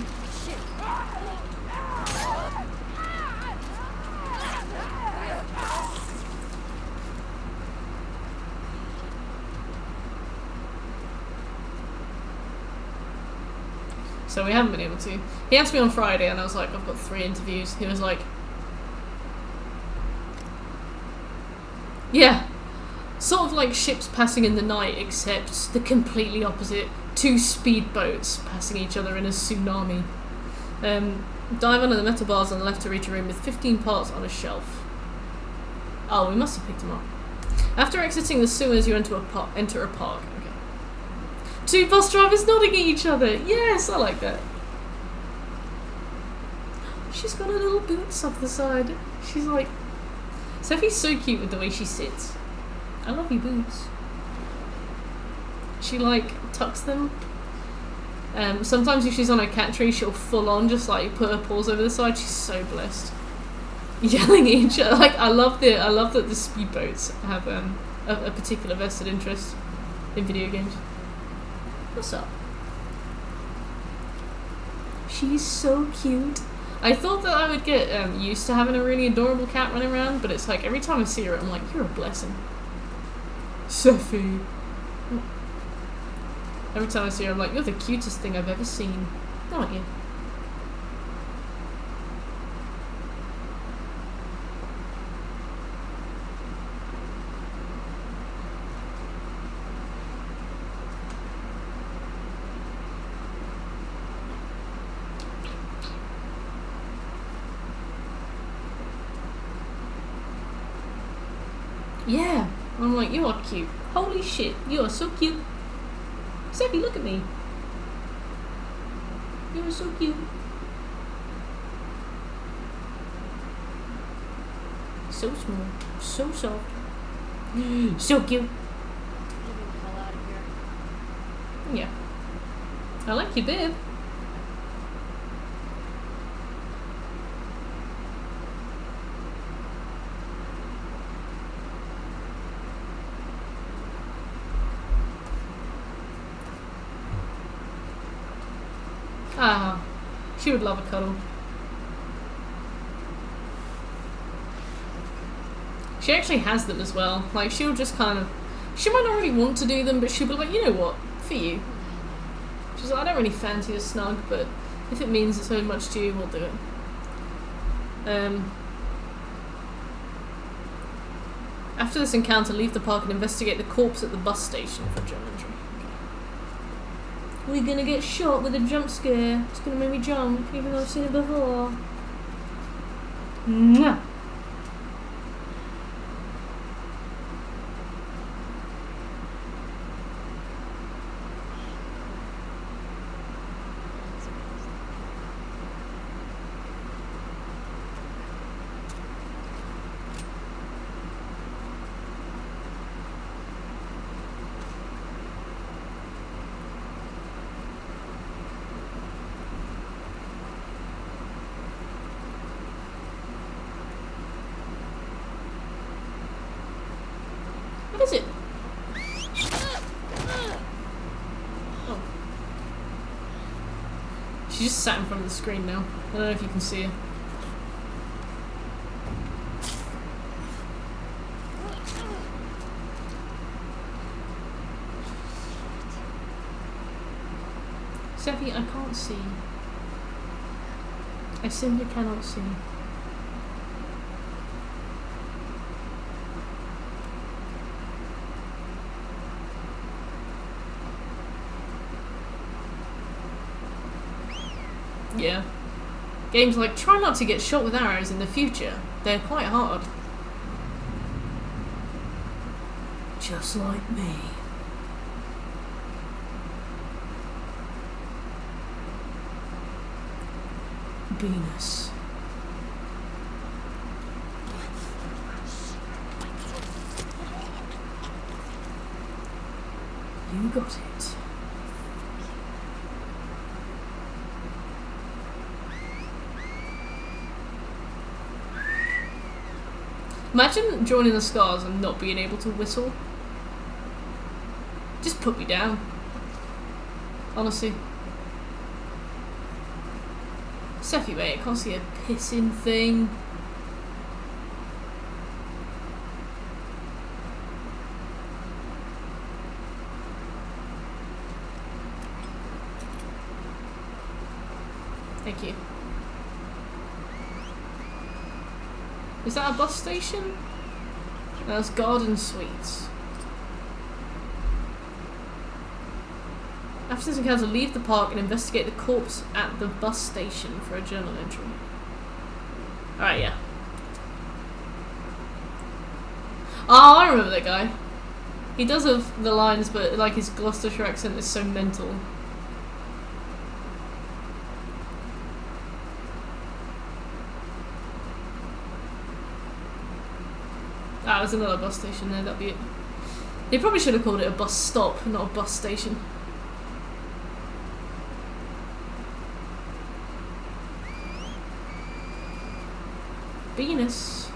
S1: So we haven't been able to. He asked me on Friday and I was like, I've got 3 interviews. He was like, yeah, sort of like ships passing in the night, except the completely opposite. 2 speedboats passing each other in a tsunami. Dive under the metal bars on the left to reach a room with 15 parts on a shelf. Oh, we must have picked them up. After exiting the sewers, you enter a park. 2 bus drivers nodding at each other. Yes, I like that. She's got her little boots off the side. She's like... Sophie's so cute with the way she sits. I love your boots. She like tucks them. Sometimes if she's on a cat tree, she'll full on just like put her paws over the side. She's so blessed. Yelling at each other. Like I love that the speedboats have a particular vested interest in video games. What's up? She's so cute. I thought that I would get used to having a really adorable cat running around, but it's like every time I see her, I'm like, you're a blessing. Sophie. Every time I see her, I'm like, you're the cutest thing I've ever seen. Aren't you? Yeah, I'm like, you are cute. Holy shit, you are so cute. Sophie, look at me. You are so cute. So small, so soft. So cute.
S3: Get the hell out of here.
S1: Yeah. I like your bib. Ah, she would love a cuddle. She actually has them as well. Like, she'll just kind of... She might not really want to do them, but she'll be like, you know what? For you. She's like, I don't really fancy a snug, but if it means so much to you, we'll do it. After this encounter, leave the park and investigate the corpse at the bus station for journal entry. We're gonna get shot with a jump scare. It's gonna make me jump, even though I've seen it before. Mwah. What is it? Oh. She just sat in front of the screen now. I don't know if you can see her. Seffi, I can't see. I simply cannot see. Yeah. Games like try not to get shot with arrows in the future. They're quite hard. Just like me. Venus. You got it. Imagine joining the Scars and not being able to whistle. Just put me down. Honestly. Seffi, mate, I can't see a pissing thing. Thank you. Is that a bus station? That's Garden Suites. After this encounter, leave the park and investigate the corpse at the bus station for a journal entry. Alright, yeah. Oh, I remember that guy. He does have the lines, but like his Gloucestershire accent is so mental. Ah, there's another bus station there, that'd be it. They probably should have called it a bus stop, not a bus station. Venus.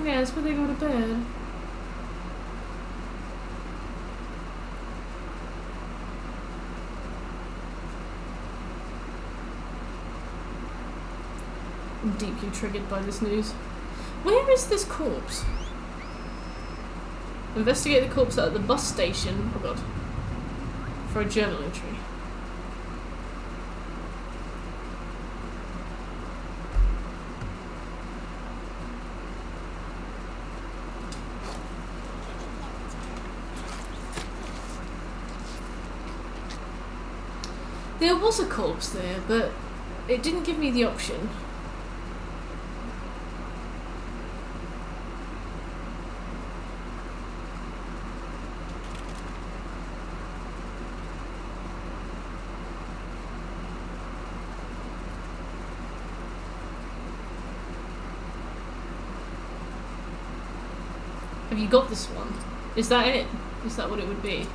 S1: Yeah, that's where they go to bed. I'm deeply triggered by this news. Where is this corpse? Investigate the corpse at the bus station. Oh god. For a journal entry. There was a corpse there, but it didn't give me the option. Have you got this one? Is that it? Is that what it would be?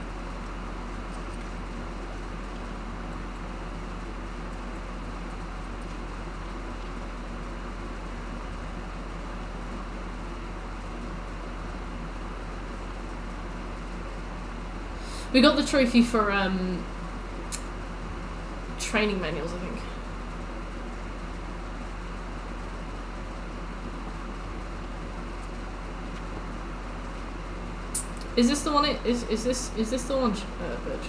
S1: We got the trophy for training manuals, I think. Is this the one? Is this the one? Birch.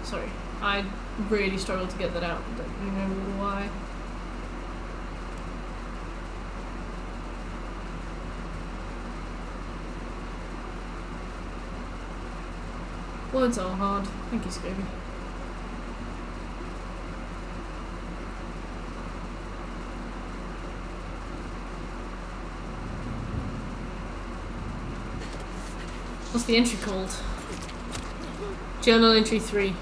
S1: Sorry, I really struggled to get that out. Don't really know why. Words are hard. Thank you, Scooby. What's the entry called? Journal entry 3.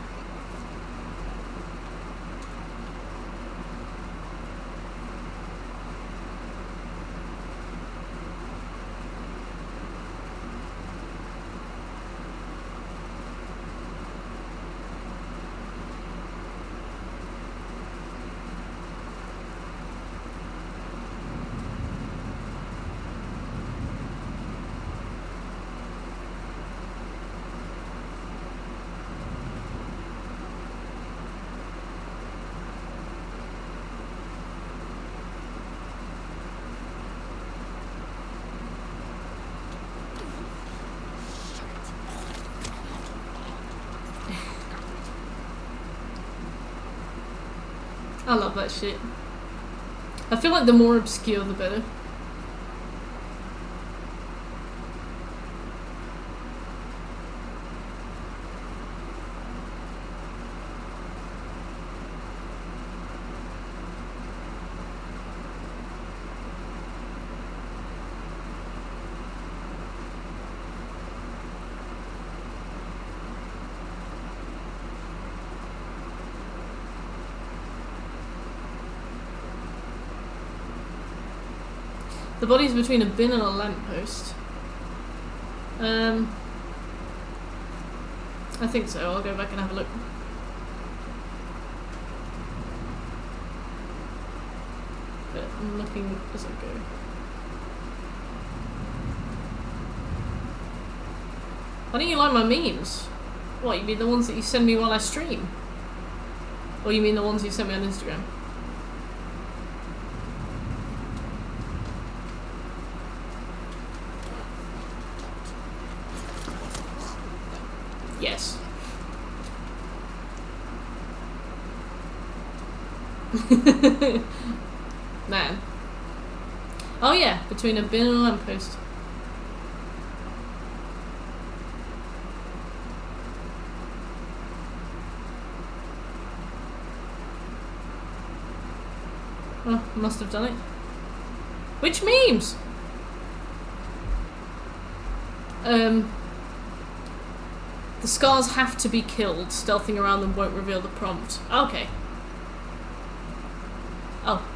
S1: I love that shit. I feel like the more obscure the better. The body's between a bin and a lamppost. I think so. I'll go back and have a look. But I'm looking as I go. Why don't you like my memes? What, you mean the ones that you send me while I stream? Or you mean the ones you sent me on Instagram? Yes. Man. Oh yeah, between a bin and a lamppost. Oh, must have done it. Which memes? The scars have to be killed. Stealthing around them won't reveal the prompt. Okay. Oh.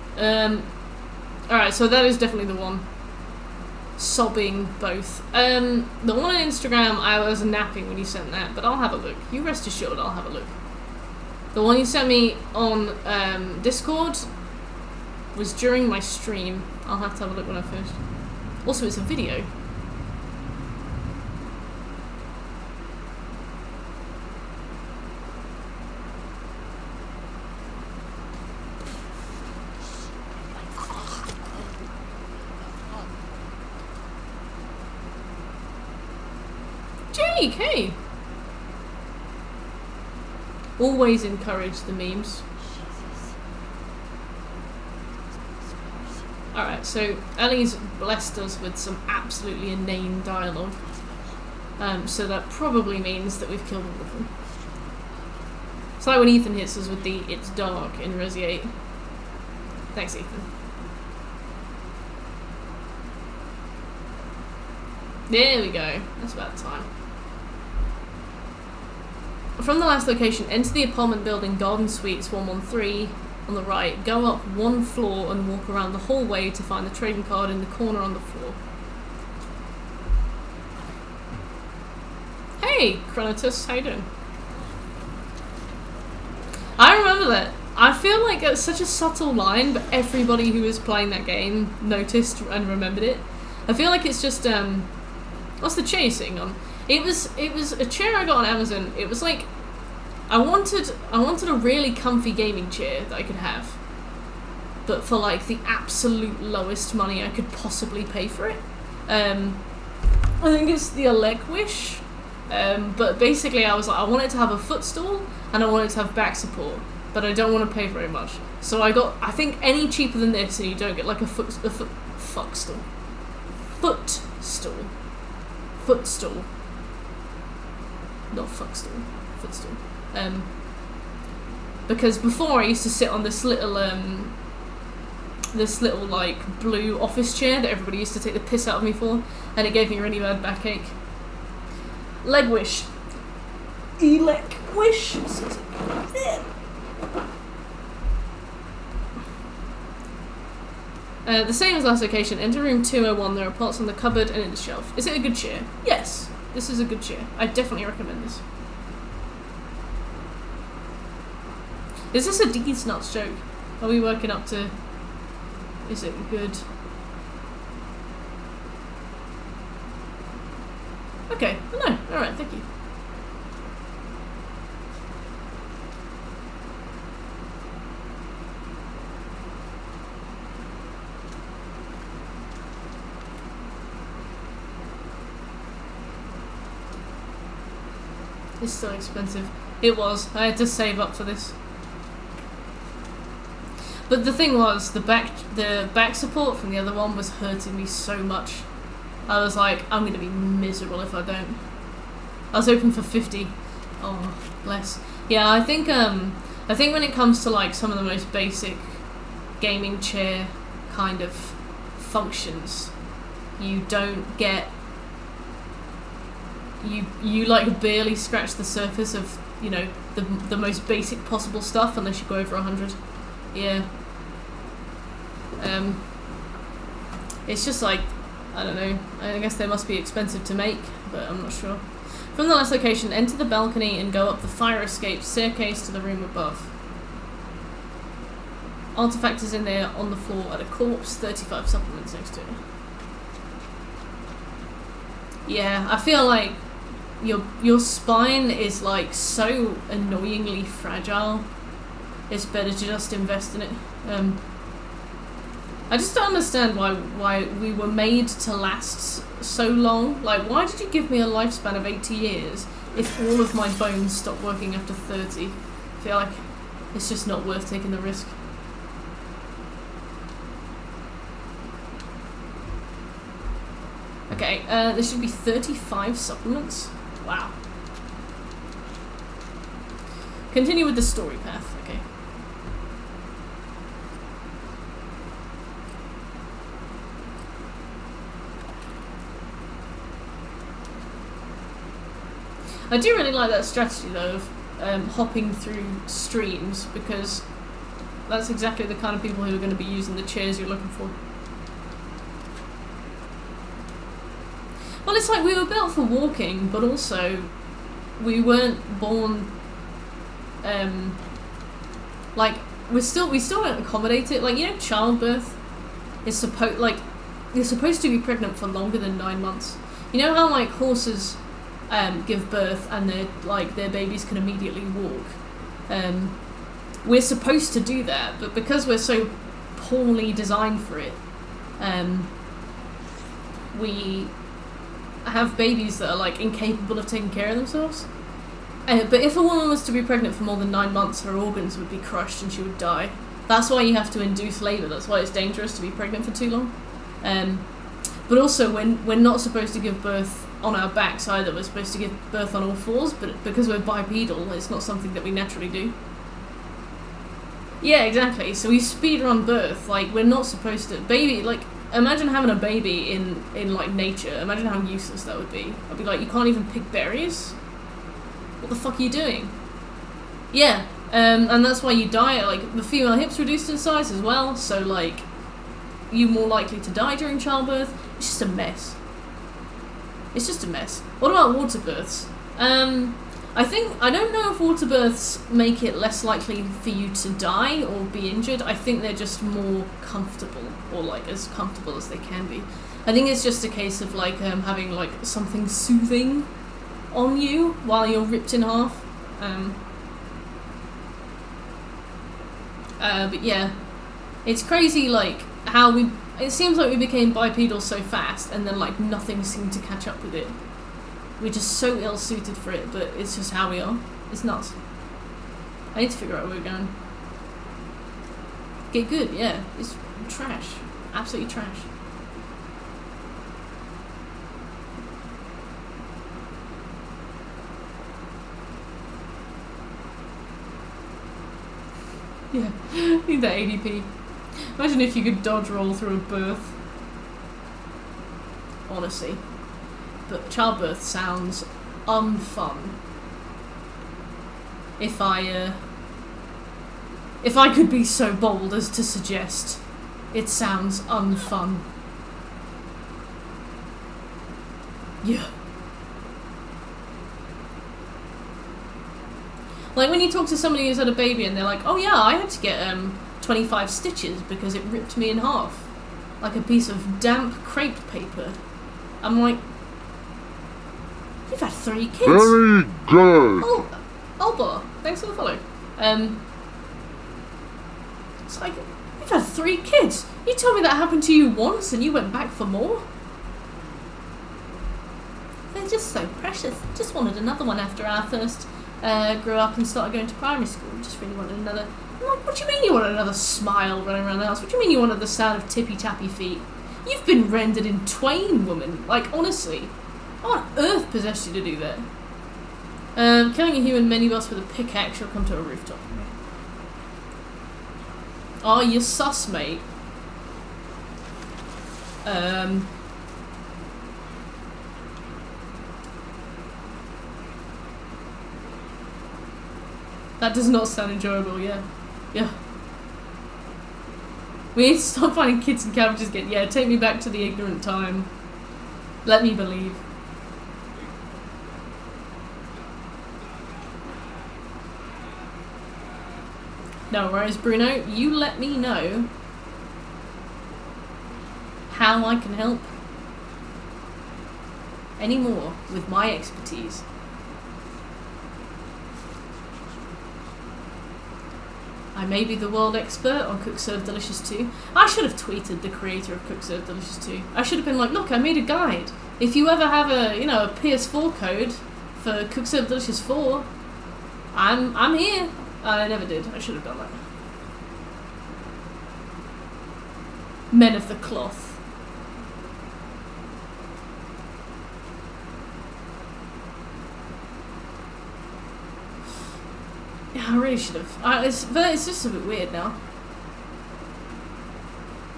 S1: Alright, so that is definitely the one. Sobbing both. The one on Instagram, I was napping when you sent that, but I'll have a look. You rest assured I'll have a look. The one you sent me on Discord was during my stream. I'll have to have a look when I finish. Also, it's a video. Jake, hey! Always encourage the memes. Alright, so Ellie's blessed us with some absolutely inane dialogue. So that probably means that we've killed all of them. It's like when Ethan hits us with the "it's dark" in Resi 8. Thanks, Ethan. There we go. That's about time. From the last location, enter the apartment building Garden Suites 113 on the right. Go up one floor and walk around the hallway to find the trading card in the corner on the floor. Hey, Chronotus, how you doing? I remember that. I feel like it's such a subtle line, but everybody who was playing that game noticed and remembered it. I feel like it's just, what's the chair you're sitting on? It was a chair I got on Amazon. It was like, I wanted a really comfy gaming chair that I could have, but for like the absolute lowest money I could possibly pay for it. I think it's the Legwish, but basically I was like, I wanted to have a footstool and I wanted to have back support, but I don't want to pay very much. So I got, I think any cheaper than this and you don't get like a footstool. Not fuckstool. Footstool. Because before I used to sit on this little like blue office chair that everybody used to take the piss out of me for, and it gave me a really bad backache. Legwish. Wish. The same as last location. Enter room 201. There are parts on the cupboard and in the shelf. Is it a good chair? Yes. This is a good chair. I definitely recommend this. Is this a Dean's Nuts joke? Are we working up to... Is it good? Okay. No. Alright, thank you. It's so expensive. It was. I had to save up for this. But the thing was, the back support from the other one was hurting me so much. I was like, I'm gonna be miserable if I don't. I was hoping for 50. Oh, bless. Yeah, I think when it comes to like some of the most basic gaming chair kind of functions, you don't get. You like barely scratch the surface of, you know, the most basic possible stuff unless you go over 100. Yeah. It's just like, I don't know, I guess they must be expensive to make, but I'm not sure. From the last location, enter the balcony and go up the fire escape staircase to the room above. Artifact is in there on the floor at a corpse, 35 supplements next to it. Yeah, I feel like your spine is like so annoyingly fragile. It's better to just invest in it. I just don't understand why we were made to last so long. Like, why did you give me a lifespan of 80 years if all of my bones stop working after 30? I feel like it's just not worth taking the risk. Okay, there should be 35 supplements. Wow. Continue with the story path, okay. I do really like that strategy though of hopping through streams, because that's exactly the kind of people who are going to be using the chairs you're looking for. Well, it's like we were built for walking, but also we weren't born. Like we still don't accommodate it. Like, you know, childbirth is you're supposed to be pregnant for longer than 9 months. You know how like horses give birth and their babies can immediately walk. We're supposed to do that, but because we're so poorly designed for it, we have babies that are like incapable of taking care of themselves. But if a woman was to be pregnant for more than 9 months, her organs would be crushed and she would die. That's why you have to induce labour. That's why it's dangerous to be pregnant for too long. But also, we're not supposed to give birth on our backs either. We're supposed to give birth on all fours, but because we're bipedal, it's not something that we naturally do. Yeah, exactly. So we speedrun birth. Like, we're not supposed to. Baby, like, imagine having a baby in like nature. Imagine how useless that would be. I'd be like, you can't even pick berries? What the fuck are you doing? Yeah, and that's why you die. Like, the female hips reduced in size as well, so like, you're more likely to die during childbirth. It's just a mess. It's just a mess. What about water births? I don't know if water births make it less likely for you to die or be injured. I think they're just more comfortable, or like as comfortable as they can be. I think it's just a case of like having like something soothing on you while you're ripped in half. But yeah, it's crazy like how it seems like we became bipedal so fast and then like nothing seemed to catch up with it. We're just so ill-suited for it, but it's just how we are. It's nuts. I need to figure out where we're going. Get good, yeah. It's trash. Absolutely trash. Yeah, need that ADP. Imagine if you could dodge roll through a birth. Honestly. But childbirth sounds unfun. If I could be so bold as to suggest, it sounds unfun. Yeah. Like when you talk to somebody who's had a baby and they're like, oh yeah, I had to get 25 stitches because it ripped me in half. Like a piece of damp crepe paper. I'm like, you've had 3 kids.
S2: Very good.
S1: Oh, Alba, thanks for the follow. It's like, you've had 3 kids. You told me that happened to you once and you went back for more? They're just so precious. Just wanted another one after our first grew up and started going to primary school. Just really wanted another. I'm like, what do you mean you wanted another smile running around the house? What do you mean you wanted the sound of tippy-tappy feet? You've been rendered in twain, woman. Like, honestly. What on earth possessed you to do that? Killing a human minibus with a pickaxe, you'll come to a rooftop. Oh, you're sus, mate. That does not sound enjoyable, yeah. Yeah. We need to stop finding kids and cabbages again. Yeah, take me back to the ignorant time. Let me believe. No worries, Bruno. You let me know how I can help any more with my expertise. I may be the world expert on Cook Serve Delicious 2. I should have tweeted the creator of Cook Serve Delicious 2. I should have been like, look, I made a guide. If you ever have a PS4 code for Cook Serve Delicious 4, I'm here. I never did. I should have done that. Men of the Cloth. Yeah, I really should have. But it's just a bit weird now.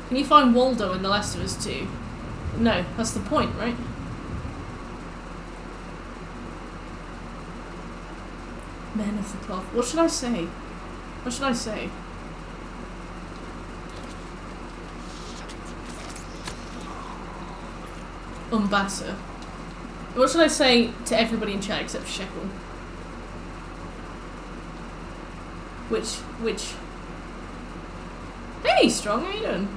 S1: Can you find Waldo in The Last of Us 2? No, that's the point, right? Men of the Cloth. What should I say? What should I say? Umbasa. What should I say to everybody in chat except Shekel? Which? Hey, Strong, how you doing?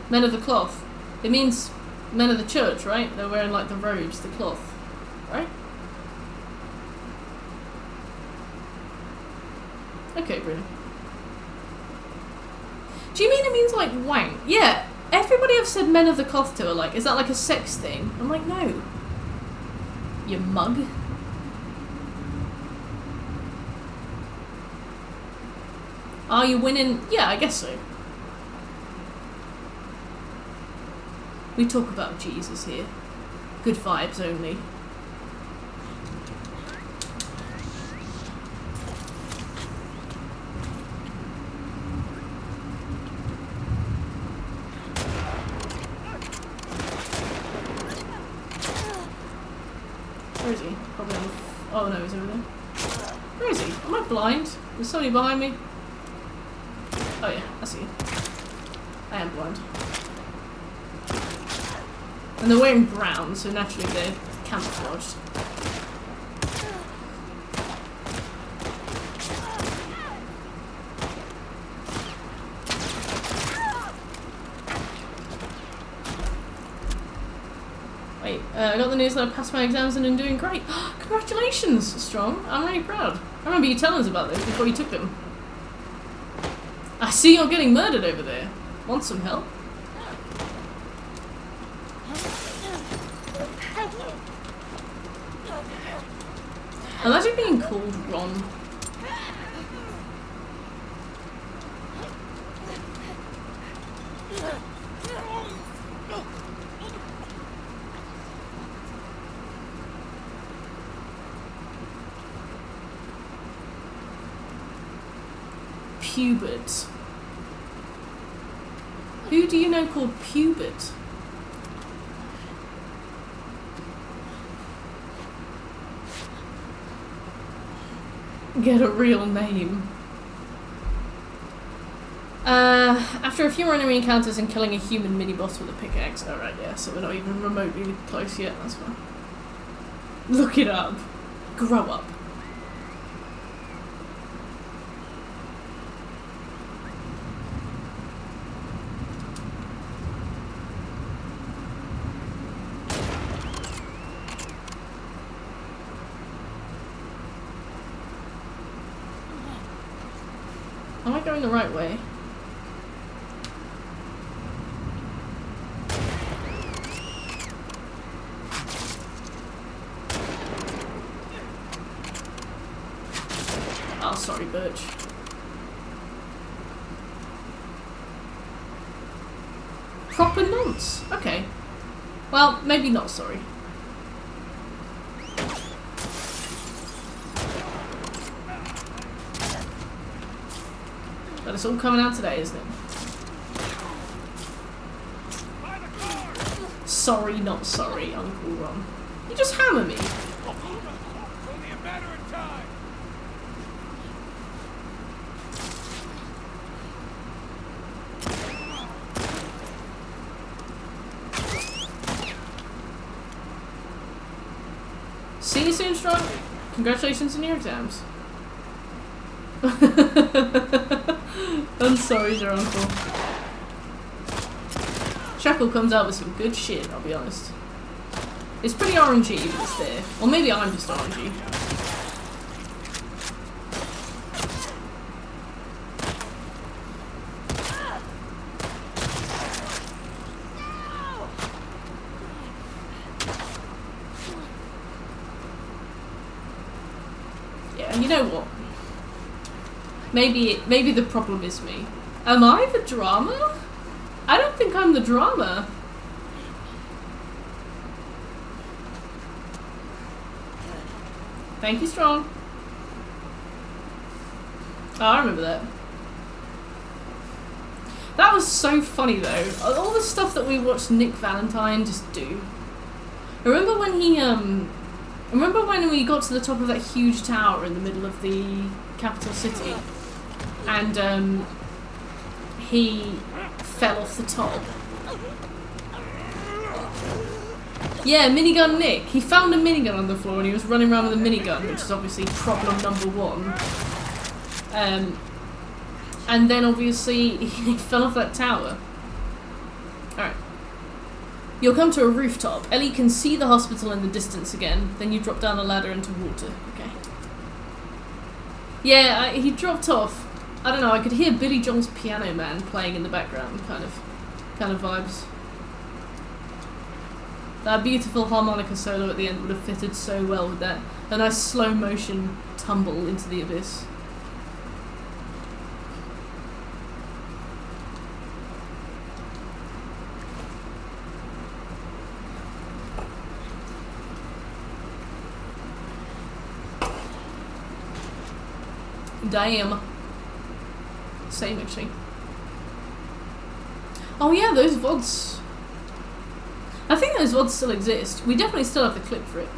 S1: Men of the Cloth. It means men of the church, right? They're wearing like the robes, the cloth. Right? Okay, Bruno. Do you mean it means like wank? Yeah, everybody I've said men of the cloth to are like, is that like a sex thing? I'm like, no. You mug. Are you winning? Yeah, I guess so. We talk about Jesus here. Good vibes only. Where is he? Probably on the... Oh no, he's over there. Where is he? Am I blind? There's somebody behind me. Oh yeah, I see you. I am blind. And they're wearing brown, so naturally they're camouflaged. Wait, I got the news that I passed my exams and I'm doing great. Congratulations, Strong. I'm really proud. I remember you telling us about this before you took them. I see you're getting murdered over there. Want some help? Imagine being called Ron. Pubert. Who do you know called Pubert? Get a real name. After a few more enemy encounters and killing a human mini-boss with a pickaxe. Alright, yeah, so we're not even remotely close yet, that's fine. Look it up. Grow up. Am I going the right way? Oh, sorry, Birch. Proper nonce. Okay. Well, maybe not sorry. But it's all coming out today, isn't it? Sorry, not sorry, Uncle Ron. You just hammer me.
S2: Only a matter of time.
S1: See you soon, Strong. Congratulations on your exams. I'm sorry, your uncle. Shackle comes out with some good shit, I'll be honest. It's pretty RNG, but it's there. Or maybe I'm just RNG. Yeah, you know what? Maybe the problem is me. Am I the drama? I don't think I'm the drama. Thank you, Strong. Oh, I remember that. That was so funny though. All the stuff that we watched Nick Valentine just do. Remember when we got to the top of that huge tower in the middle of the capital city? And he fell off the top. Yeah, minigun Nick. He found a minigun on the floor and he was running around with a minigun, which is obviously problem number one. And then obviously he fell off that tower. Alright. You'll come to a rooftop. Ellie can see the hospital in the distance again. Then you drop down a ladder into water. Okay. Yeah, he dropped off. I don't know, I could hear Billy Joel's Piano Man playing in the background, kind of vibes. That beautiful harmonica solo at the end would have fitted so well with that. A nice slow motion tumble into the abyss. Damn. Same actually. Oh yeah, those VODs. I think those VODs still exist. We definitely still have the clip for it.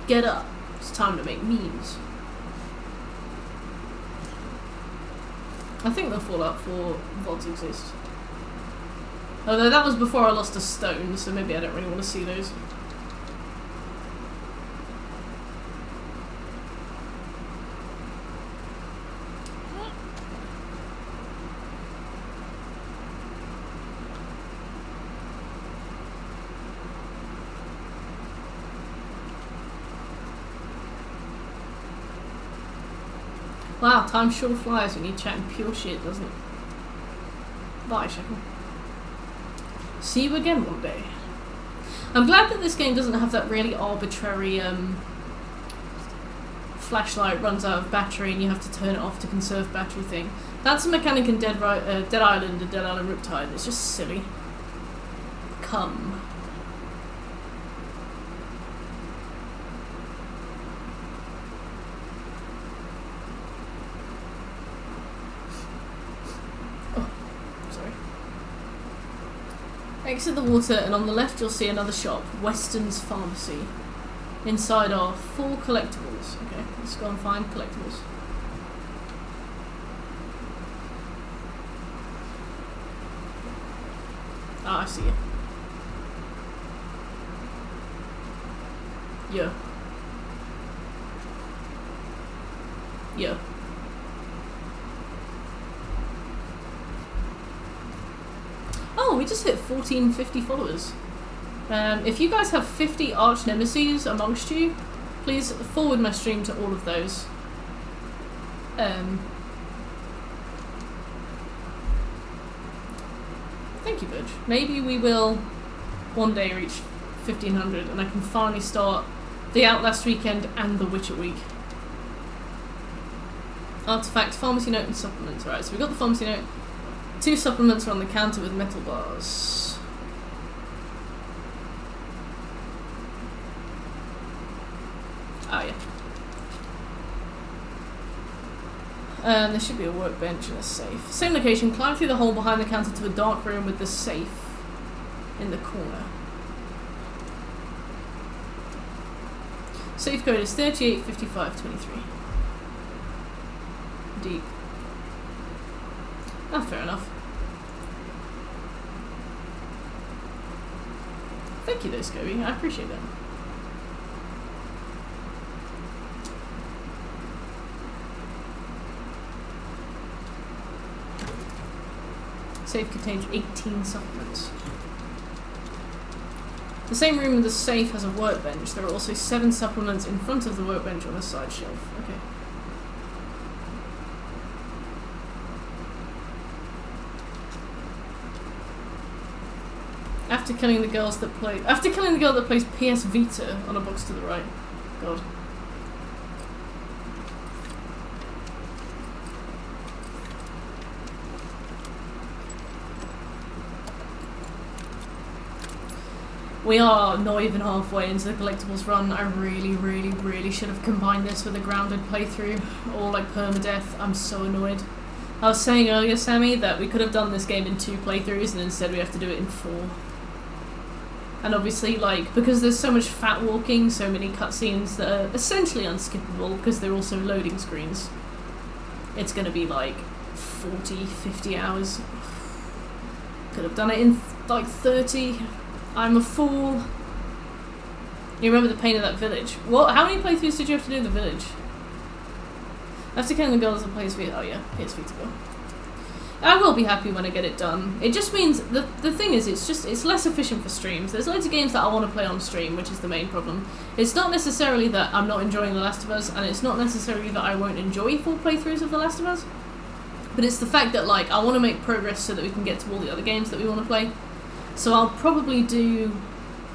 S1: Get up. It's time to make memes. I think the Fallout 4 VODs exist. Although that was before I lost a stone, so maybe I don't really want to see those. Wow, time sure flies when you're chatting pure shit, doesn't it? Bye, Shekel. See you again one day. I'm glad that this game doesn't have that really arbitrary flashlight runs out of battery and you have to turn it off to conserve battery thing. That's a mechanic in Dead Island and Dead Island Riptide. It's just silly. Come. Exit the water and on the left you'll see another shop, Weston's Pharmacy. Inside are 4 collectibles. Okay, let's go and find collectibles. Ah, I see you. Yeah. Yeah. Oh, we just hit 1450 followers. If you guys have 50 arch nemesis amongst you, please forward my stream to all of those. Thank you, Budge. Maybe we will one day reach 1500 and I can finally start the Outlast weekend and the Witcher week. Artifact, pharmacy note and supplements. Right, so we got the pharmacy note. 2 supplements are on the counter with metal bars. Oh yeah. There should be a workbench and a safe. Same location, climb through the hole behind the counter to a dark room with the safe in the corner. Safe code is 385523. Deep. Ah, fair enough. Thank you though, Scobie. I appreciate that. Safe contains 18 supplements. The same room with the safe has a workbench. There are also 7 supplements in front of the workbench on a side shelf. Okay. After killing the girl that plays PS Vita on a box to the right. God. We are not even halfway into the collectibles run. I really should have combined this with a grounded playthrough or like permadeath. I'm so annoyed. I was saying earlier, Sammy, that we could have done this game in 2 playthroughs and instead we have to do it in 4. And obviously, like, because there's so much fat walking, so many cutscenes that are essentially unskippable because they're also loading screens, it's gonna be like 40, 50 hours. Could have done it in like 30. I'm a fool. You remember the pain of that village. What? How many playthroughs did you have to do in the village? After killing the girls that plays Vita. Oh yeah, PSV to go. I will be happy when I get it done. It just means the thing is it's less efficient for streams. There's loads of games that I want to play on stream, which is the main problem. It's not necessarily that I'm not enjoying The Last of Us, and it's not necessarily that I won't enjoy full playthroughs of The Last of Us, but it's the fact that like I want to make progress so that we can get to all the other games that we want to play. So I'll probably do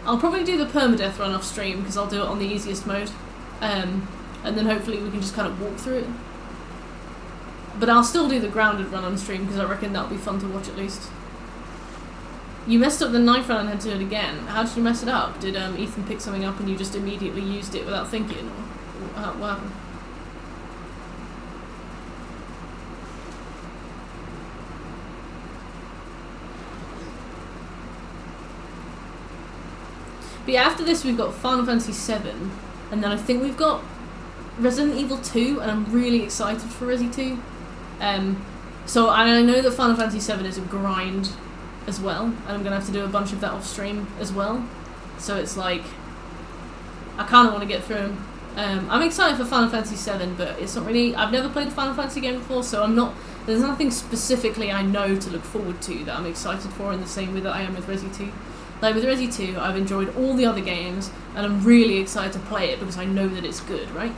S1: the permadeath run off stream because I'll do it on the easiest mode, and then hopefully we can just kind of walk through it. But I'll still do the grounded run on stream because I reckon that'll be fun to watch at least. You messed up the knife run and had to do it again. How did you mess it up? Did Ethan pick something up and you just immediately used it without thinking? Or what happened? But yeah, after this we've got Final Fantasy VII, and then I think we've got Resident Evil 2, and I'm really excited for Resi 2. So I know that Final Fantasy VII is a grind, as well, and I'm gonna have to do a bunch of that off stream as well. So it's like I kind of want to get through them. I'm excited for Final Fantasy VII, but it's not really. I've never played a Final Fantasy game before, so I'm not. There's nothing specifically I know to look forward to that I'm excited for in the same way that I am with Resi 2. Like with Resi 2, I've enjoyed all the other games, and I'm really excited to play it because I know that it's good, right?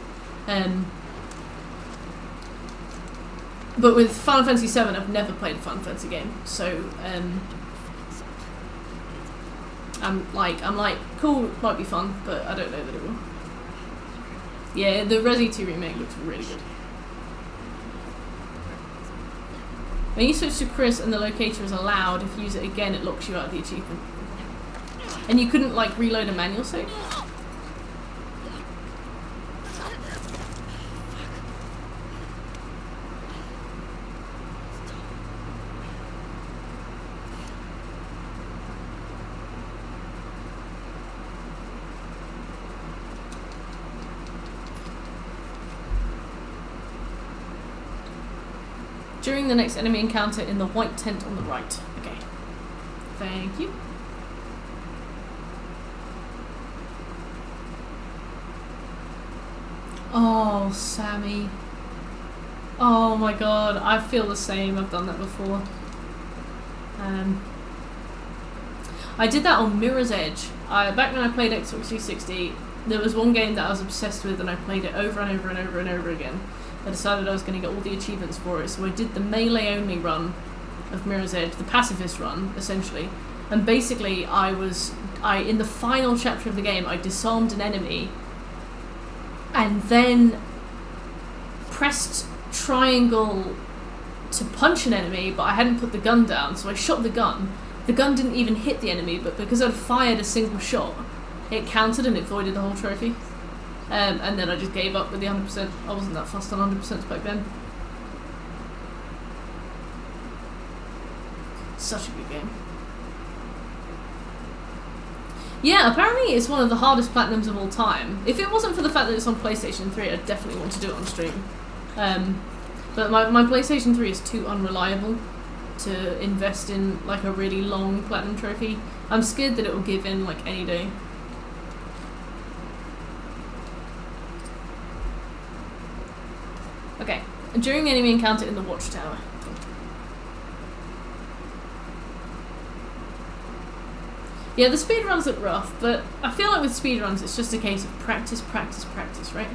S1: But with Final Fantasy VII, I've never played a Final Fantasy game, so I'm like, cool, it might be fun, but I don't know that it will. Yeah, the Resi 2 remake looks really good. When you switch to Chris and the locator is allowed, if you use it again, it locks you out of the achievement. And you couldn't, like, reload a manual save? During the next enemy encounter in the white tent on the right. Okay. Thank you. Oh, Sammy. Oh my god, I feel the same. I've done that before. I did that on Mirror's Edge. Back when I played Xbox 360, there was one game that I was obsessed with and I played it over and over and over and over again. I decided I was going to get all the achievements for it, so I did the melee only run of Mirror's Edge, the pacifist run, essentially. And basically, in the final chapter of the game, I disarmed an enemy and then pressed triangle to punch an enemy, but I hadn't put the gun down, so I shot the gun. The gun didn't even hit the enemy, but because I'd fired a single shot, it counted and it voided the whole trophy. And then I just gave up with the 100%. I wasn't that fussed on 100% back then. Such a good game. Yeah, apparently it's one of the hardest platinums of all time. If it wasn't for the fact that it's on PlayStation 3, I'd definitely want to do it on stream. But my PlayStation 3 is too unreliable to invest in like a really long platinum trophy. I'm scared that it will give in like any day. Okay, during the enemy encounter in the watchtower. Yeah, the speedruns look rough, but I feel like with speedruns it's just a case of practice, practice, practice, right?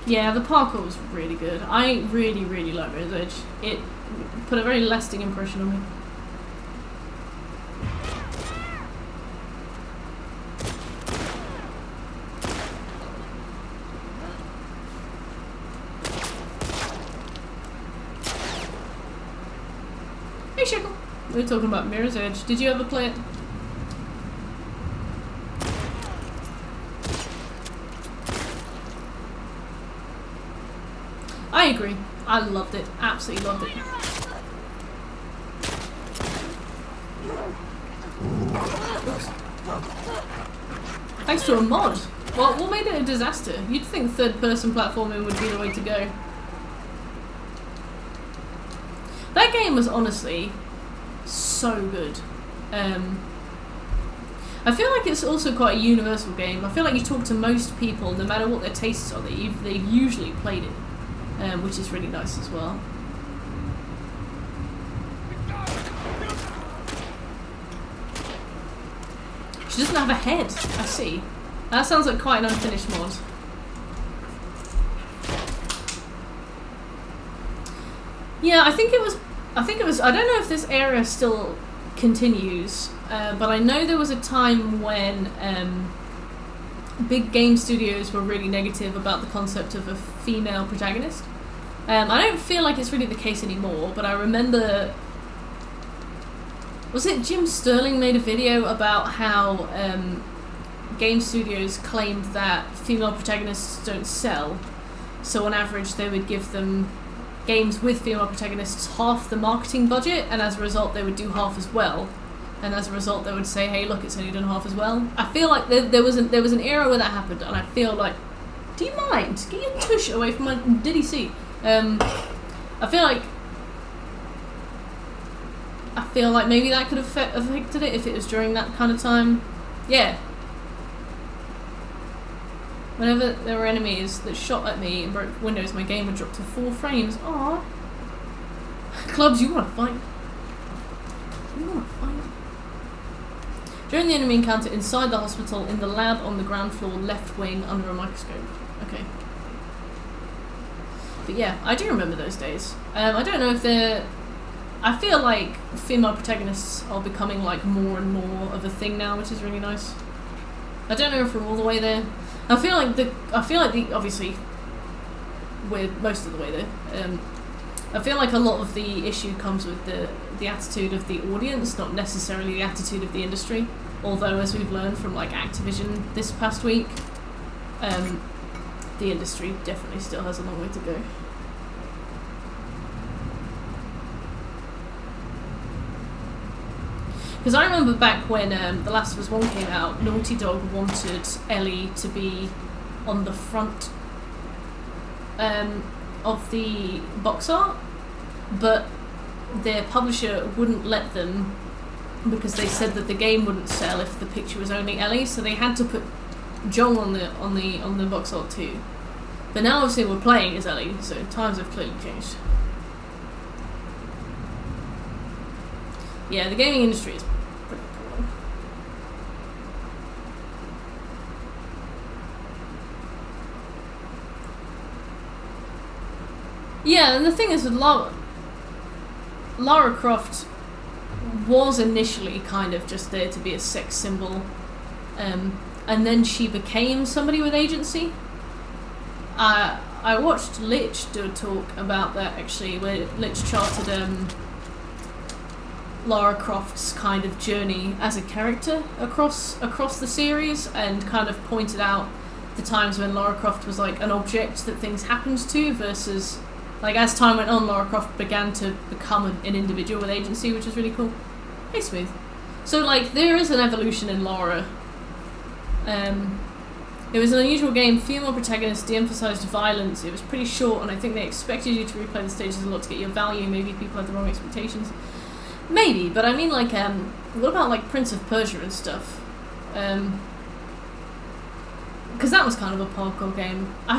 S1: Yeah, the parkour was really good. I really, really like Mirror's Edge. It put a very lasting impression on me. Hey Shekel! We were talking about Mirror's Edge. Did you ever play it? I agree. I loved it. Absolutely loved it. Oops. Thanks to a mod. Well, what made it a disaster? You'd think third-person platforming would be the way to go. That game was honestly so good. I feel like it's also quite a universal game. I feel like you talk to most people, no matter what their tastes are, they've usually played it. Which is really nice as well. She doesn't have a head. I see. That sounds like quite an unfinished mod. Yeah, I think it was. I don't know if this area still continues, but I know there was a time when big game studios were really negative about the concept of a female protagonist. I don't feel like it's really the case anymore, but I remember... Was it Jim Sterling made a video about how game studios claimed that female protagonists don't sell, so on average they would give them games with female protagonists half the marketing budget, and as a result they would do half as well. And as a result they would say, hey look, it's only done half as well. I feel like there was an era where that happened, and I feel like, do you mind? Get your tush away from my DDC. I feel like maybe that could have affected it if it was during that kind of time. Yeah. Whenever there were enemies that shot at me and broke windows, my game would drop to 4 frames. Aww. Clubs, you wanna fight? You wanna fight? During the enemy encounter inside the hospital, in the lab on the ground floor, left wing, under a microscope. Okay. But yeah, I do remember those days. I don't know if they're... I feel like female protagonists are becoming like more and more of a thing now, which is really nice. I don't know if we're all the way there. I feel like the obviously we're most of the way there. I feel like a lot of the issue comes with the attitude of the audience, not necessarily the attitude of the industry. Although, as we've learned from like Activision this past week, the industry definitely still has a long way to go. Because I remember back when The Last of Us 1 came out, Naughty Dog wanted Ellie to be on the front of the box art, but their publisher wouldn't let them because they said that the game wouldn't sell if the picture was only Ellie, so they had to put Joel on the box art too. But now obviously we're playing as Ellie, so times have clearly changed. Yeah, the gaming industry is pretty cool. Yeah, and the thing is with Lara Croft was initially kind of just there to be a sex symbol, and then she became somebody with agency. I watched Lich do a talk about that actually, where Lich charted Lara Croft's kind of journey as a character across the series, and kind of pointed out the times when Lara Croft was like an object that things happened to, versus like as time went on, Lara Croft began to become an individual with agency, which is really cool. Hey, Smooth. So like there is an evolution in Lara. It was an unusual game. Female protagonist de-emphasized violence. It was pretty short, and I think they expected you to replay the stages a lot to get your value. Maybe people had the wrong expectations. Maybe, but I mean, like, what about like Prince of Persia and stuff? Because that was kind of a parkour game. I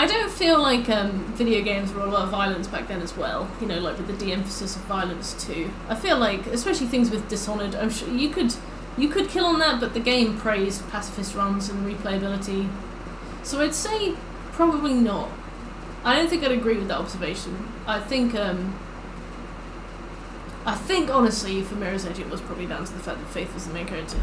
S1: don't feel like video games were all about violence back then as well. You know, like with the de-emphasis of violence too. I feel like, especially things with Dishonored, I'm sure you could kill on that, but the game praised pacifist runs and replayability. So I'd say probably not. I don't think I'd agree with that observation. I think honestly for Mirror's Edge it was probably down to the fact that Faith was the main character.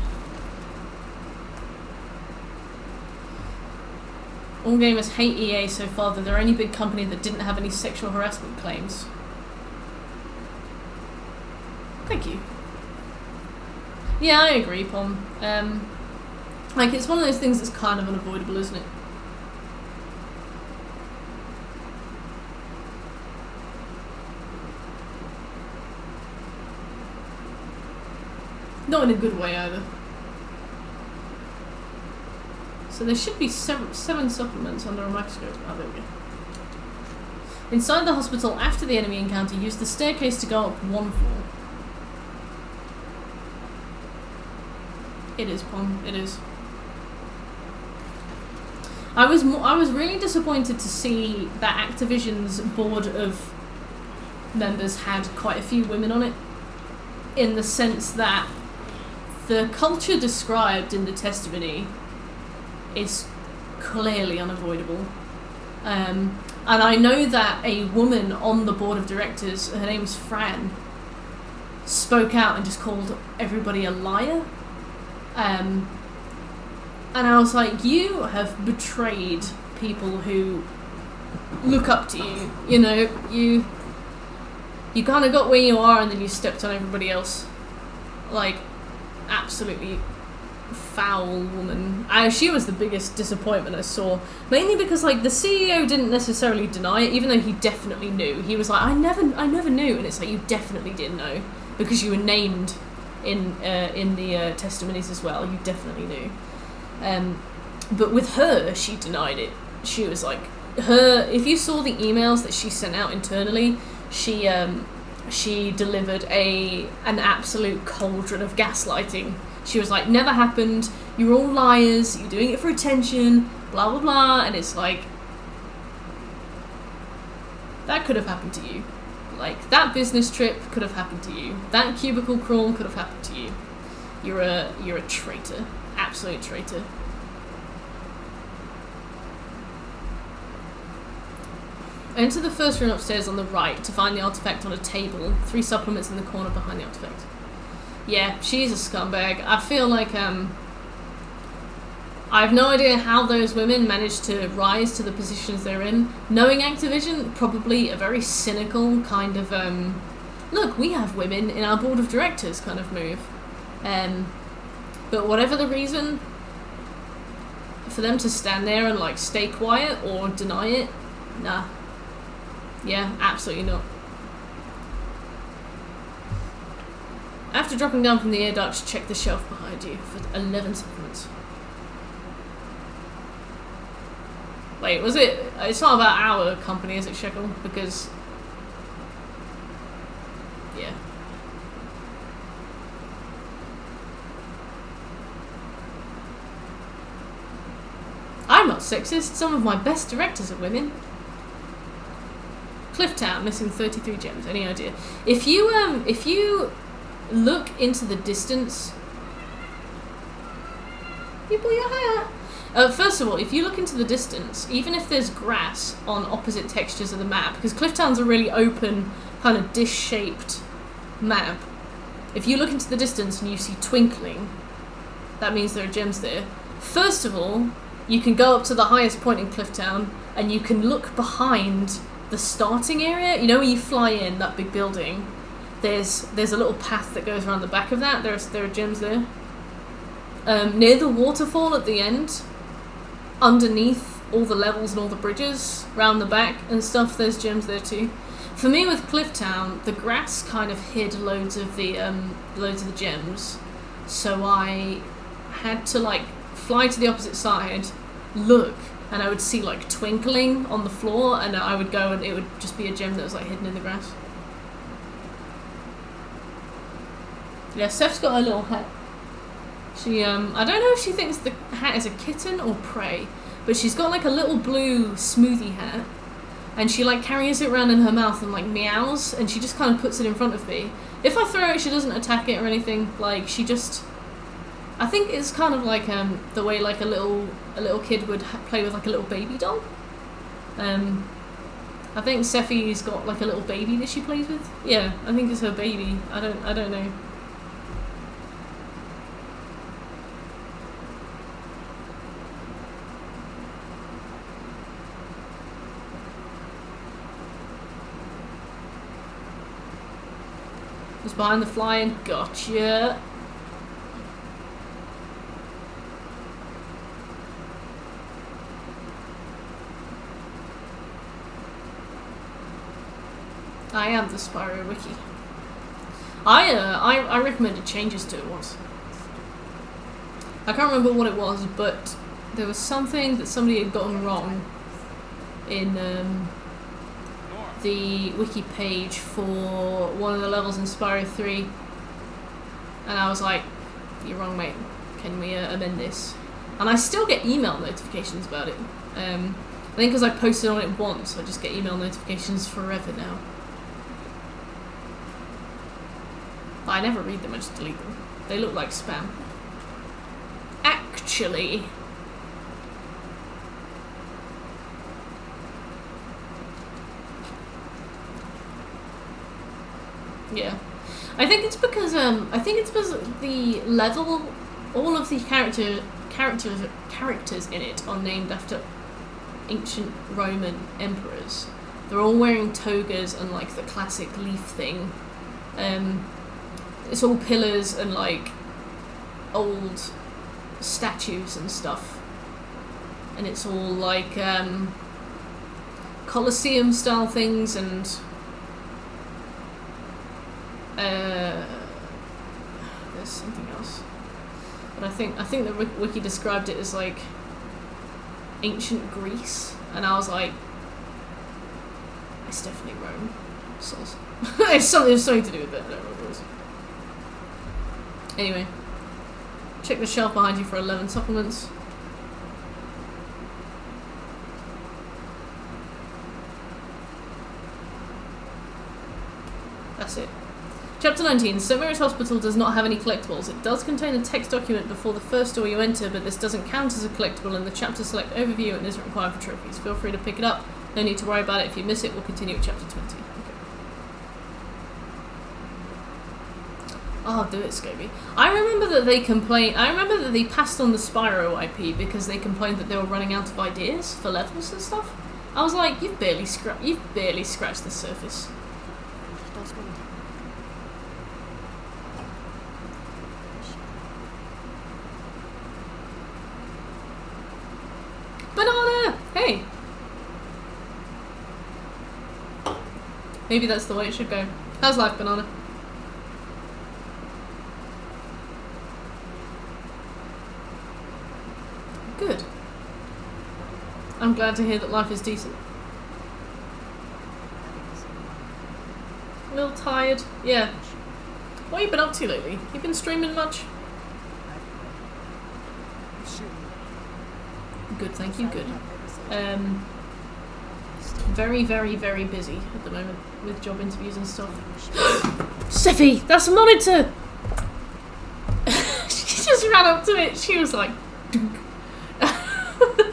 S1: All gamers hate EA so far that they're the only big company that didn't have any sexual harassment claims. Thank you. Yeah, I agree, Pom. Like, it's one of those things that's kind of unavoidable, isn't it? Not in a good way, either. So there should be seven supplements under a microscope. Oh, there we go. Inside the hospital, after the enemy encounter, use the staircase to go up one floor. It is, Pom. It is. I was really disappointed to see that Activision's board of members had quite a few women on it, in the sense that the culture described in the testimony is clearly unavoidable. And I know that a woman on the board of directors, her name's Fran, spoke out and just called everybody a liar. And I was like, you have betrayed people who look up to you. You know, you kind of got where you are and then you stepped on everybody else. Like, absolutely foul woman. She was the biggest disappointment I saw. Mainly because like the CEO didn't necessarily deny it, even though he definitely knew. He was like, I never knew, and it's like you definitely didn't know because you were named in the testimonies as well. You definitely knew. But with her, she denied it. She was like, if you saw the emails that she sent out internally, she delivered an absolute cauldron of gaslighting. She was like, never happened, you're all liars, you're doing it for attention, blah blah blah, and it's like, that could have happened to you. Like, that business trip could have happened to you. That cubicle crawl could have happened to you. You're a traitor. Absolute traitor. Enter the first room upstairs on the right to find the artifact on a table. 3 supplements in the corner behind the artifact. Yeah, she's a scumbag. I feel like, I have no idea how those women managed to rise to the positions they're in. Knowing Activision, probably a very cynical kind of, look, we have women in our board of directors kind of move. But whatever the reason, for them to stand there and, like, stay quiet or deny it, nah. Yeah, absolutely not. After dropping down from the air duct, check the shelf behind you for 11 supplements. Wait, was it? It's not about our company, is it, Shekel? Because... yeah. I'm not sexist. Some of my best directors are women. Clifftown, missing 33 gems. Any idea? If you look into the distance... You pull your hair out. First of all, if you look into the distance, even if there's grass on opposite textures of the map, because Clifftown's a really open, kind of dish-shaped map, if you look into the distance and you see twinkling, that means there are gems there. First of all, you can go up to the highest point in Clifftown, and you can look behind the starting area. You know where you fly in, that big building? There's a little path that goes around the back of that. There are gems there. Near the waterfall at the end, underneath all the levels and all the bridges, round the back and stuff, there's gems there too. For me with Clifftown, the grass kind of hid loads of the gems, so I had to like fly to the opposite side, look, and I would see like twinkling on the floor, and I would go and it would just be a gem that was like hidden in the grass. Yeah, Steph's got her little hat. She, I don't know if she thinks the hat is a kitten or prey, but she's got like a little blue smoothie hat, and she like carries it around in her mouth and like meows, and she just kind of puts it in front of me. If I throw it, she doesn't attack it or anything. Like, she just... I think it's kind of like the way like a little kid would play with like a little baby doll. I think Seffi's got like a little baby that she plays with. Yeah, I think it's her baby. I don't know. Just behind the flying. Gotcha. I am the Spyro Wiki. I recommended changes to it once. I can't remember what it was, but there was something that somebody had gotten wrong in the wiki page for one of the levels in Spyro 3, and I was like, "You're wrong, mate. Can we amend this?" And I still get email notifications about it. I think because I posted on it once, I just get email notifications forever now. But I never read them, I just delete them. They look like spam. Actually... yeah. I think it's because the level, all of the characters in it are named after ancient Roman emperors. They're all wearing togas and like the classic leaf thing. It's all pillars and like old statues and stuff. And it's all like Colosseum style things and there's something else. But I think the wiki described it as like ancient Greece, and I was like, it's definitely Rome. Soz. It's something to do with it. I don't know what it was. Anyway, check the shelf behind you for 11 supplements. That's it. Chapter 19. St. Mary's Hospital does not have any collectibles. It does contain a text document before the first door you enter, but this doesn't count as a collectible in the chapter select overview and isn't required for trophies. Feel free to pick it up. No need to worry about it. If you miss it, we'll continue with chapter 20. Okay. Oh, do it, Scobie. I remember that they passed on the Spyro IP because they complained that they were running out of ideas for levels and stuff. I was like, you've barely scratched the surface. Banana! Hey! Maybe that's the way it should go. How's life, Banana? Good. I'm glad to hear that life is decent. A little tired. Yeah. What have you been up to lately? You been streaming much? Good, thank you, good. Very, very, very busy at the moment with job interviews and stuff. Steffi, that's a monitor! She just ran up to it. She was like, dunk.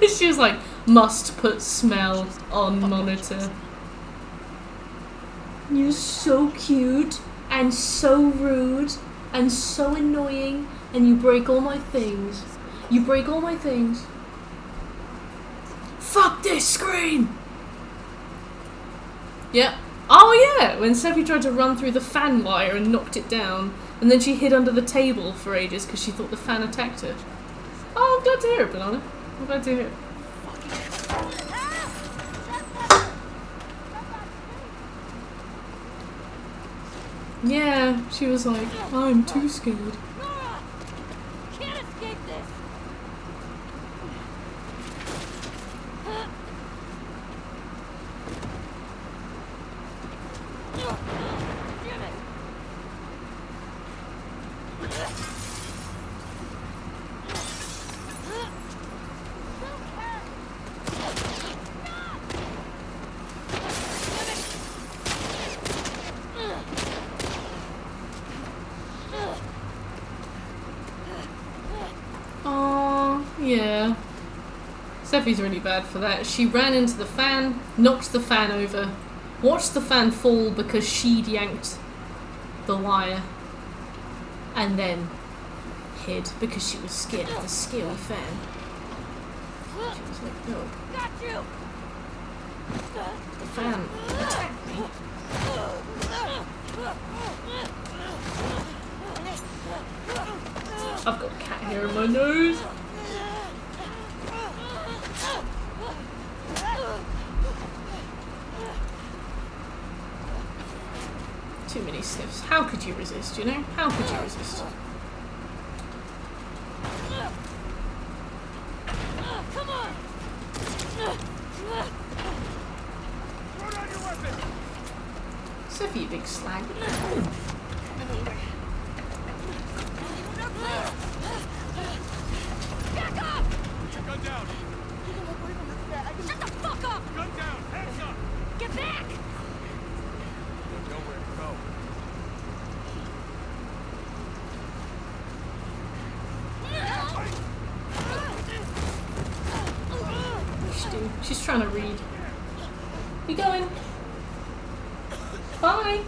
S1: She was like, must put smell on monitor. You're so cute and so rude and so annoying, and you break all my things. You break all my things. Fuck this screen! Yeah. Oh yeah, when Steffi tried to run through the fan wire and knocked it down, and then she hid under the table for ages because she thought the fan attacked her. Oh, I'm glad to hear it, Banana. I'm glad to hear it. Yeah, she was like, I'm too scared.
S4: Can't escape this. Damn it.
S1: Yeah. Steffi's really bad for that. She ran into the fan, knocked the fan over, watched the fan fall because she'd yanked the wire, and then hid because she was scared of the scary fan. She was like, no.
S4: Got you.
S1: The fan attacked me. I've got cat hair in my nose. Too many sniffs. How could you resist, you know? How could you resist?
S4: Come on.
S2: Throw down your weapon!
S1: Steffi, you big slag.
S4: Back up.
S2: Put your gun down!
S4: Shut the fuck up.
S2: Gun down! Hands up!
S4: Get back.
S2: Don't know where to go.
S1: She's trying to read. You going? Bye.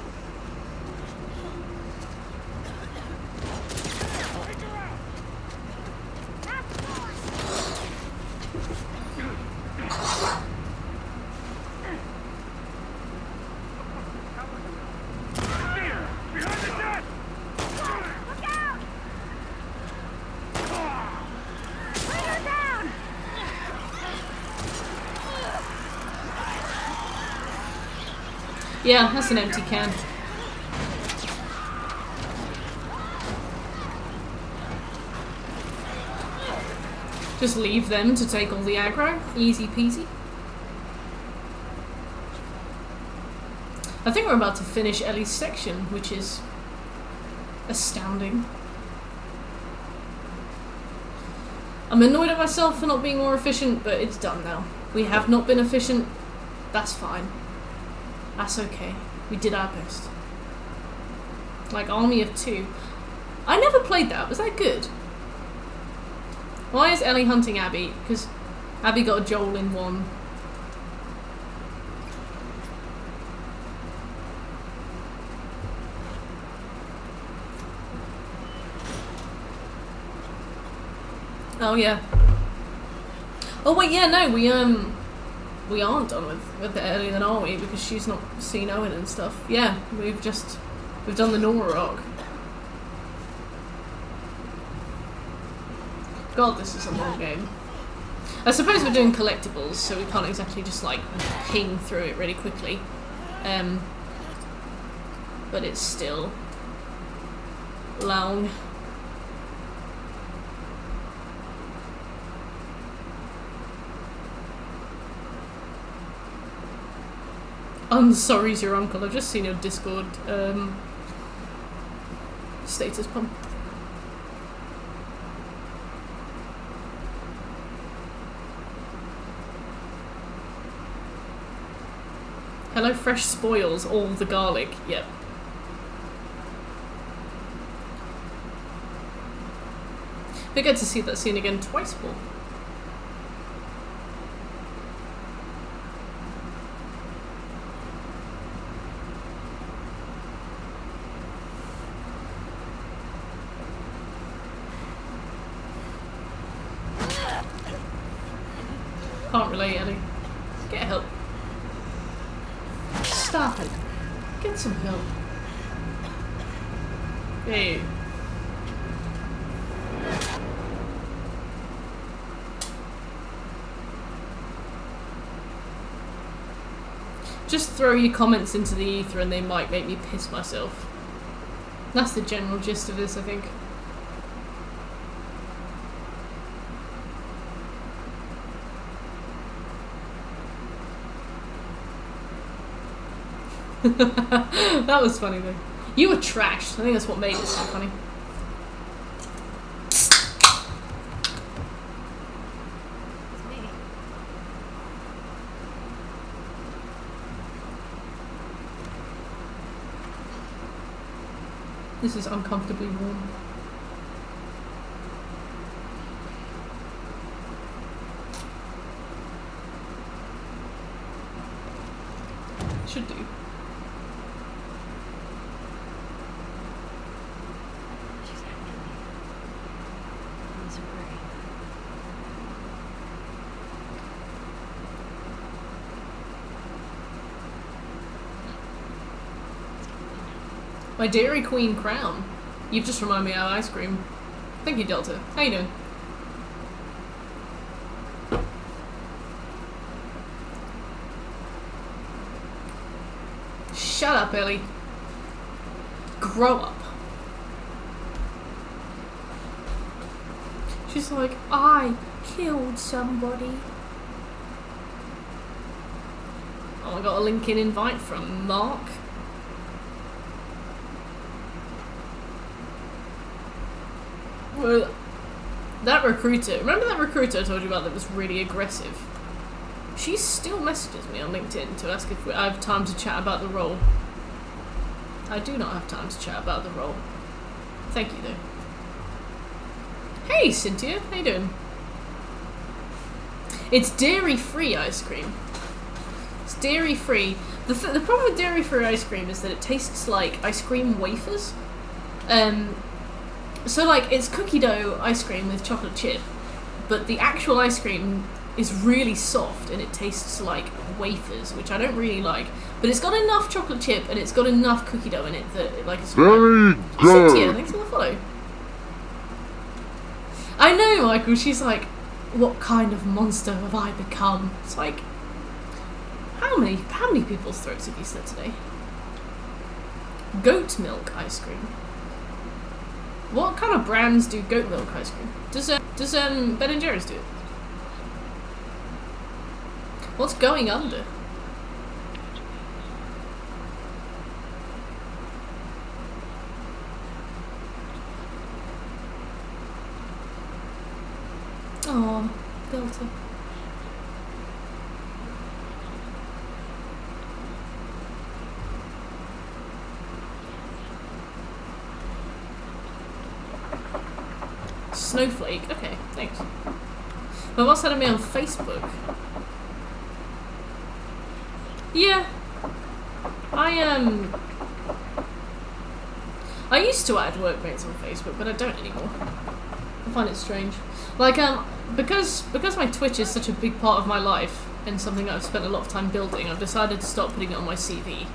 S1: Yeah, that's an empty can. Just leave them to take all the aggro. Easy peasy. I think we're about to finish Ellie's section, which is astounding. I'm annoyed at myself for not being more efficient, but it's done now. We have not been efficient. That's fine. That's okay. We did our best. Like Army of Two. I never played that. Was that good? Why is Ellie hunting Abby? Because Abby got a Joel in one. Oh yeah. Oh wait, yeah, no, we aren't done with Ellie then, are we? Because she's not seen Owen and stuff. Yeah, we've done the Nora arc. God, this is a long game. I suppose we're doing collectibles, so we can't exactly just like ping through it really quickly. But it's still long. I'm sorry's your uncle. I've just seen your Discord status pump. Hello Fresh spoils all the garlic. Yep. We get to see that scene again twice more. Can't relate, Ellie. Get help. Stop it. Get some help. Hey. Just throw your comments into the ether and they might make me piss myself. That's the general gist of this, I think. That was funny though. You were trashed. I think that's what made it so funny. This is uncomfortably warm. Should do. My Dairy Queen crown. You've just reminded me of ice cream. Thank you, Delta. How you doing? Shut up, Ellie. Grow up. She's like, I killed somebody. Oh, I got a LinkedIn invite from Mark. Well, that recruiter, remember that recruiter I told you about that was really aggressive? She still messages me on LinkedIn to ask if I have time to chat about the role. I do not have time to chat about the role. Thank you though. Hey Cynthia, how you doing? It's dairy-free ice cream. It's dairy-free. The problem with dairy-free ice cream is that it tastes like ice cream wafers. So like it's cookie dough ice cream with chocolate chip, but the actual ice cream is really soft and it tastes like wafers, which I don't really like. But it's got enough chocolate chip and it's got enough cookie dough in it that like it's
S2: Very good.
S1: Cynthia, thanks for the follow. I know, Michael. She's like, what kind of monster have I become? It's like, How many people's throats have you slit today? Goat milk ice cream. What kind of brands do goat milk ice cream? Does Ben and Jerry's do it? What's going under? Oh, Delta. Snowflake. Okay, thanks. My boss added me on Facebook. Yeah. I used to add workmates on Facebook, but I don't anymore. I find it strange. Like, because my Twitch is such a big part of my life and something that I've spent a lot of time building, I've decided to stop putting it on my CV.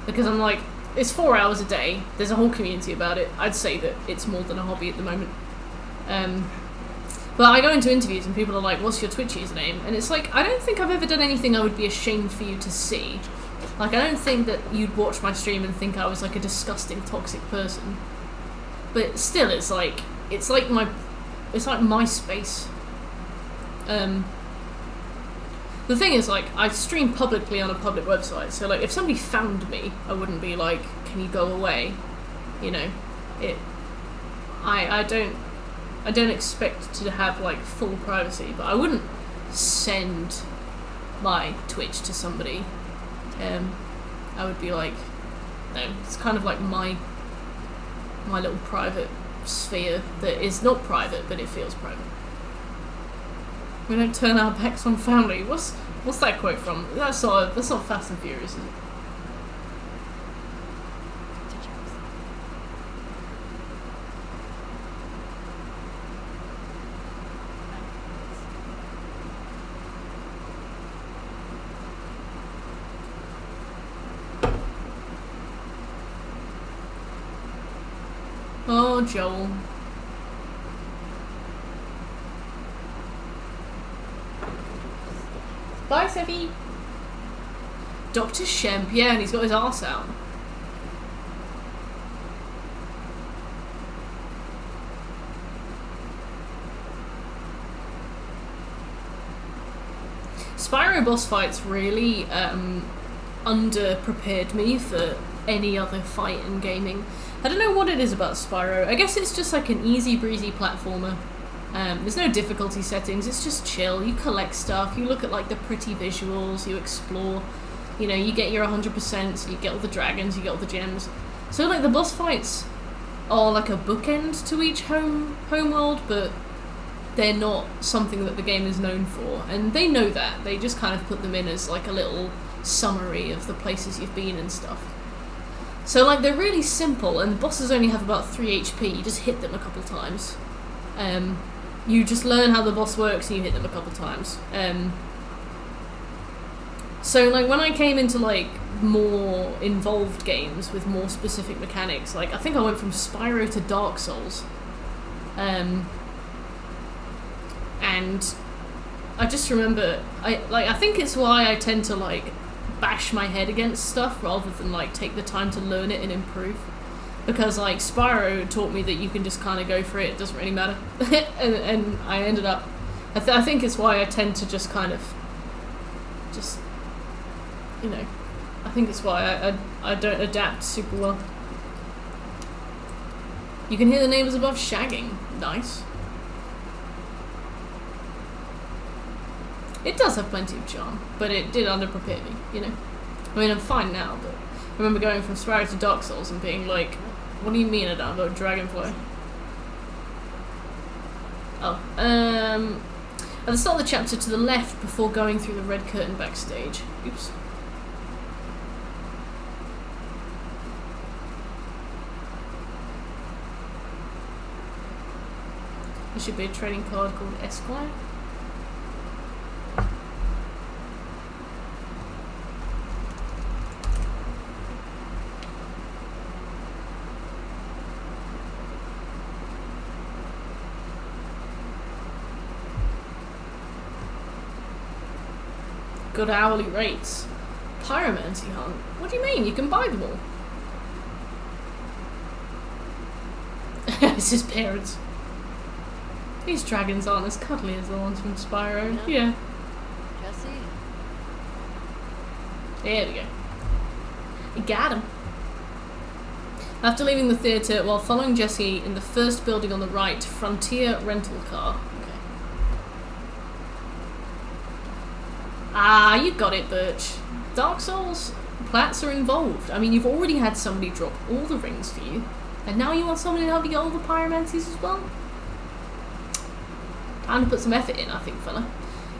S1: Because I'm like, it's 4 hours a day, there's a whole community about it. I'd say that it's more than a hobby at the moment. But I go into interviews and people are like, what's your Twitch username? And it's like, I don't think I've ever done anything I would be ashamed for you to see. Like, I don't think that you'd watch my stream and think I was like a disgusting, toxic person. But still, it's like my space. The thing is, like, I stream publicly on a public website, so like, if somebody found me, I wouldn't be like, can you go away? You know, I don't expect to have like full privacy, but I wouldn't send my Twitch to somebody. I would be like, no, it's kind of like my little private sphere that is not private, but it feels private. We don't turn our backs on family. What's that quote from? That's not Fast and Furious, is it? Oh, Joel. Bye, Sophie. Dr. Shemp, yeah, and he's got his arse out. Spyro boss fights really underprepared me for any other fight in gaming. I don't know what it is about Spyro. I guess it's just like an easy breezy platformer. There's no difficulty settings, it's just chill. You collect stuff, you look at like the pretty visuals, you explore, you know, you get your 100%, so you get all the dragons, you get all the gems. So like the boss fights are like a bookend to each home world, but they're not something that the game is known for, and they know that. They just kind of put them in as like a little summary of the places you've been and stuff. So like they're really simple, and bosses only have about 3 HP, you just hit them a couple times. You just learn how the boss works and you hit them a couple times. So like when I came into like more involved games with more specific mechanics, like I think I went from Spyro to Dark Souls. And I just remember, I think it's why I tend to like bash my head against stuff rather than like take the time to learn it and improve. Because like Spyro taught me that you can just kind of go for it, it doesn't really matter. and I ended up, I think it's why I tend to just kind of, just, you know, I think it's why I don't adapt super well. You can hear the neighbours above shagging. Nice. It does have plenty of charm, but it did underprepare me, you know. I mean, I'm fine now, but I remember going from Spyro to Dark Souls and being like, what do you mean I don't have a dragonfly? Oh, at the start of the chapter to the left before going through the red curtain backstage. Oops. There should be a trading card called Esquire. Good hourly rates. Pyromancy hunt? What do you mean? You can buy them all. It's his parents. These dragons aren't as cuddly as the ones from Spyro.
S3: No?
S1: Yeah.
S3: Jesse?
S1: There we go. You got him. After leaving the theatre, while following Jesse in the first building on the right, Frontier rental car. Okay. Ah, you got it, Birch. Dark Souls plats are involved. I mean, you've already had somebody drop all the rings for you, and now you want somebody to help you get all the pyromancies as well? Time to put some effort in, I think, fella.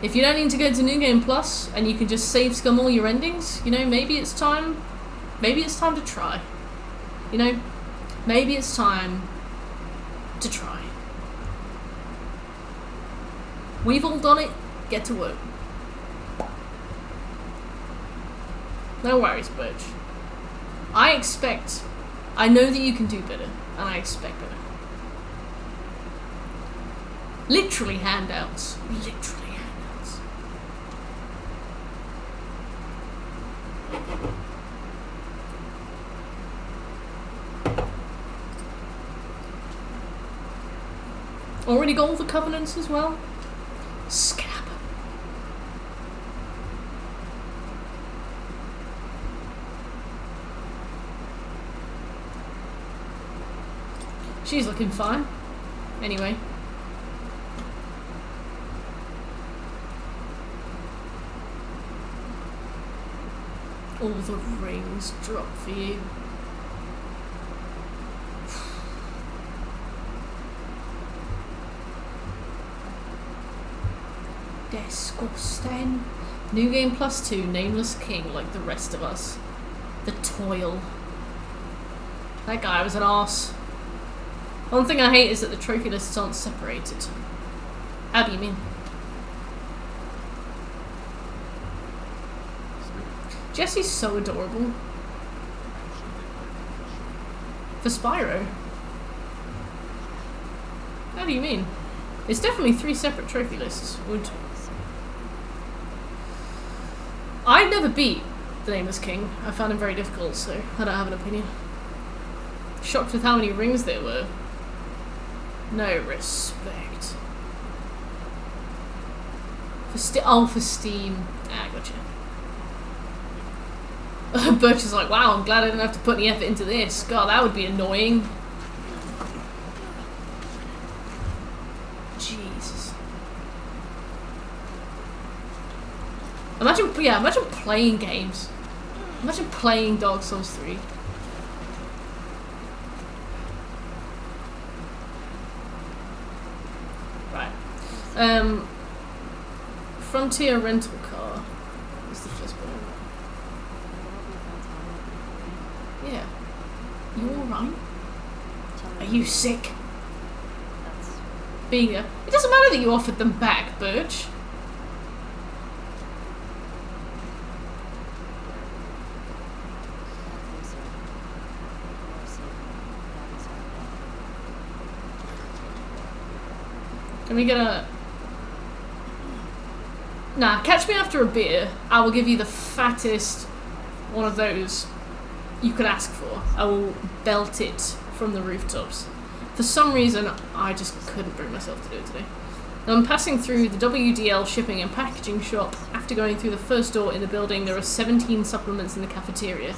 S1: If you don't need to go to New Game Plus and you can just save scum all your endings, you know, maybe it's time to try. You know, maybe it's time to try. We've all done it. Get to work. No worries, Birch. I know that you can do better, and I expect better. Literally handouts. Literally handouts. Already got all the covenants as well? Scab. She's looking fine. Anyway. All the rings drop for you. Disgusting. New Game Plus 2, Nameless King, like the rest of us. The toil. That guy was an arse. One thing I hate is that the trophy lists aren't separated. How do you mean? Jesse's so adorable. For Spyro. How do you mean? It's definitely 3 separate trophy lists. I'd never beat the Nameless King. I found him very difficult, so I don't have an opinion. Shocked with how many rings there were. No respect. For Steam. Ah, gotcha. Birch is like, wow, I'm glad I didn't have to put any effort into this. God, that would be annoying. Jesus. Imagine playing games. Imagine playing Dark Souls 3. Right. Frontier rental car. What's the first one? Yeah. You alright? Are you sick? It doesn't matter that you offered them back, Birch. Can we get a... Nah, catch me after a beer. I will give you the fattest one of those you could ask for. I will belt it from the rooftops. For some reason, I just couldn't bring myself to do it today. I'm passing through the WDL shipping and packaging shop. After going through the first door in the building, there are 17 supplements in the cafeteria.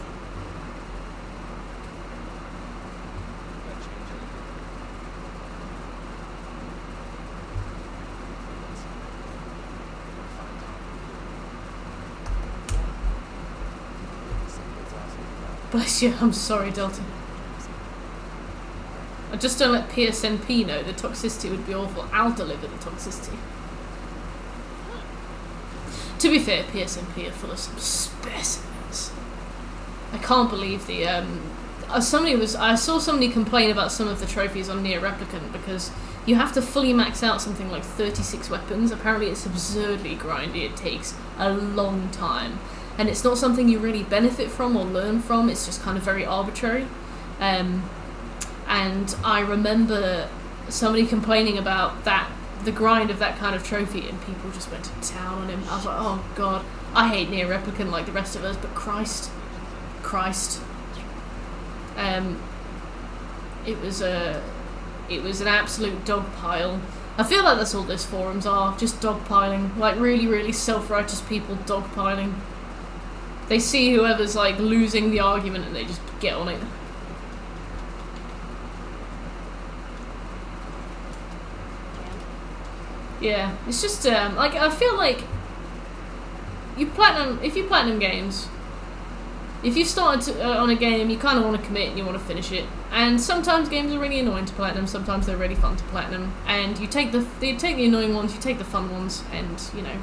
S1: Bless you, I'm sorry, Dalton. I just don't let PSNP know the toxicity would be awful. I'll deliver the toxicity. To be fair, PSNP are full of some specimens. I can't believe the I saw somebody complain about some of the trophies on Nier Replicant because you have to fully max out something like 36 weapons. Apparently it's absurdly grindy. It takes a long time. And it's not something you really benefit from or learn from. It's just kind of very arbitrary. And I remember somebody complaining about that the grind of that kind of trophy, and people just went to town on him. I was like, oh god, I hate Nier Replicant like the rest of us, but Christ. It was an absolute dog pile. I feel like that's all those forums are, just dogpiling. Like really, really self-righteous people dogpiling. They see whoever's like losing the argument and they just get on it. Yeah, it's just like I feel like if you platinum games, if you started on a game, you kind of want to commit and you want to finish it. And sometimes games are really annoying to platinum, sometimes they're really fun to platinum. And you take the annoying ones, you take the fun ones, and you know,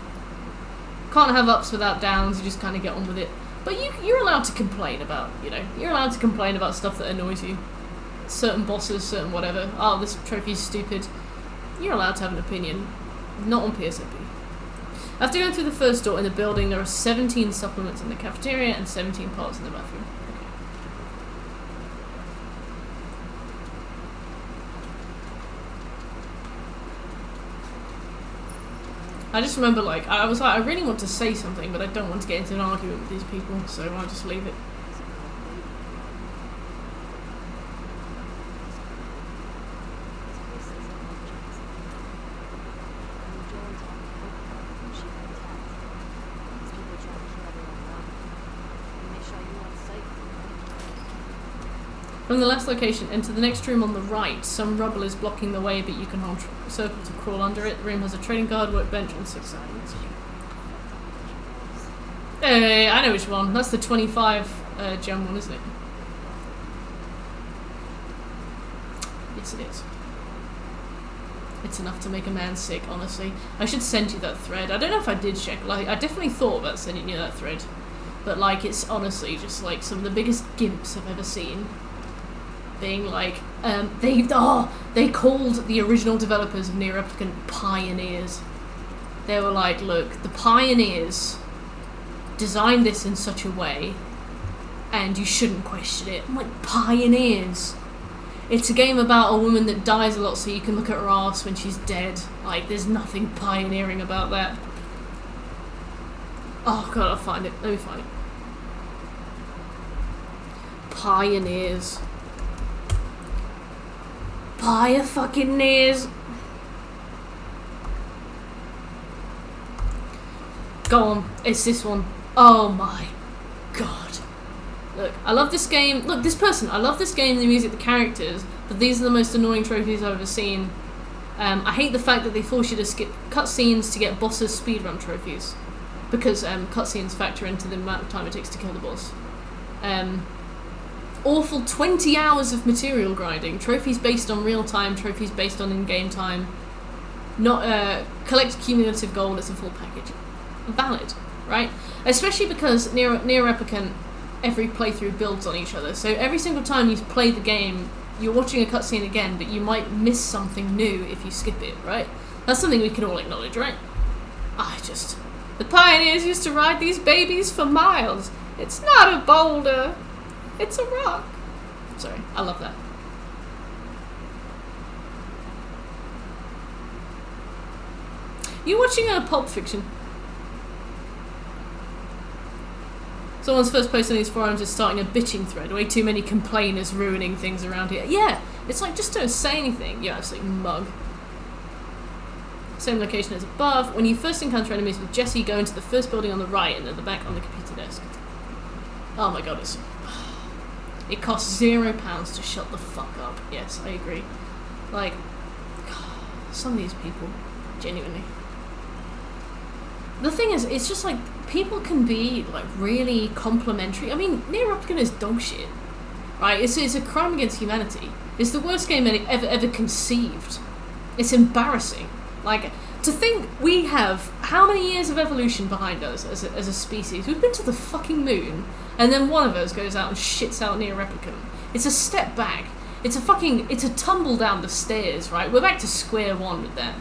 S1: can't have ups without downs. You just kind of get on with it. But you're allowed to complain about, you're allowed to complain about stuff that annoys you. Certain bosses, certain whatever. Oh, this trophy's stupid. You're allowed to have an opinion. Not on PSOP. After going through the first door in the building, there are 17 supplements in the cafeteria and 17 parts in the bathroom. Okay. I just remember, like, I was like, I really want to say something, but I don't want to get into an argument with these people, so I'll just leave it. From the last location, enter the next room on the right. Some rubble is blocking the way, but you can hold a circle to crawl under it. The room has a trading card, workbench, and 6 sides. Hey, I know which one. That's the 25 gem one, isn't it? Yes, it is. It's enough to make a man sick, honestly. I should send you that thread. I don't know if I did check. Like, I definitely thought about sending you that thread. But, like, it's honestly just, like, some of the biggest gimps I've ever seen. Being like, they called the original developers of Nier Replicant pioneers. They were like, look, the pioneers designed this in such a way, and you shouldn't question it. I'm like, pioneers? It's a game about a woman that dies a lot so you can look at her ass when she's dead. Like, there's nothing pioneering about that. Oh god, I'll find it. Let me find it. Pioneers. Pioneers. Go on, it's this one. Oh my god. Look, I love this game. Look, this person. I love this game, the music, the characters, but these are the most annoying trophies I've ever seen. I hate the fact that they force you to skip cutscenes to get bosses speedrun trophies. Because cutscenes factor into the amount of time it takes to kill the boss. Awful 20 hours of material grinding. Trophies based on real time, trophies based on in-game time. Not collect cumulative gold, it's a full package. Valid, right? Especially because Nier Replicant, every playthrough builds on each other. So every single time you play the game, you're watching a cutscene again, but you might miss something new if you skip it, right? That's something we can all acknowledge, right? The pioneers used to ride these babies for miles. It's not a boulder. It's a rock. Sorry, I love that. You watching Pulp Fiction? Someone's first post on these forums is starting a bitching thread. Way too many complainers ruining things around here. Yeah, it's like, just don't say anything, you absolute mug. Same location as above. When you first encounter enemies with Jesse, go into the first building on the right and at the back on the computer desk. Oh my god, it costs £0 to shut the fuck up. Yes, I agree. Like, some of these people, genuinely. The thing is, it's just like, people can be like really complimentary. I mean, Nier Replicant is dog shit, right? It's a crime against humanity. It's the worst game ever conceived. It's embarrassing. Like, to think we have how many years of evolution behind us as a species. We've been to the fucking moon, and then one of us goes out and shits out Nier Replicant. It's a step back. It's a tumble down the stairs, right? We're back to square one with that.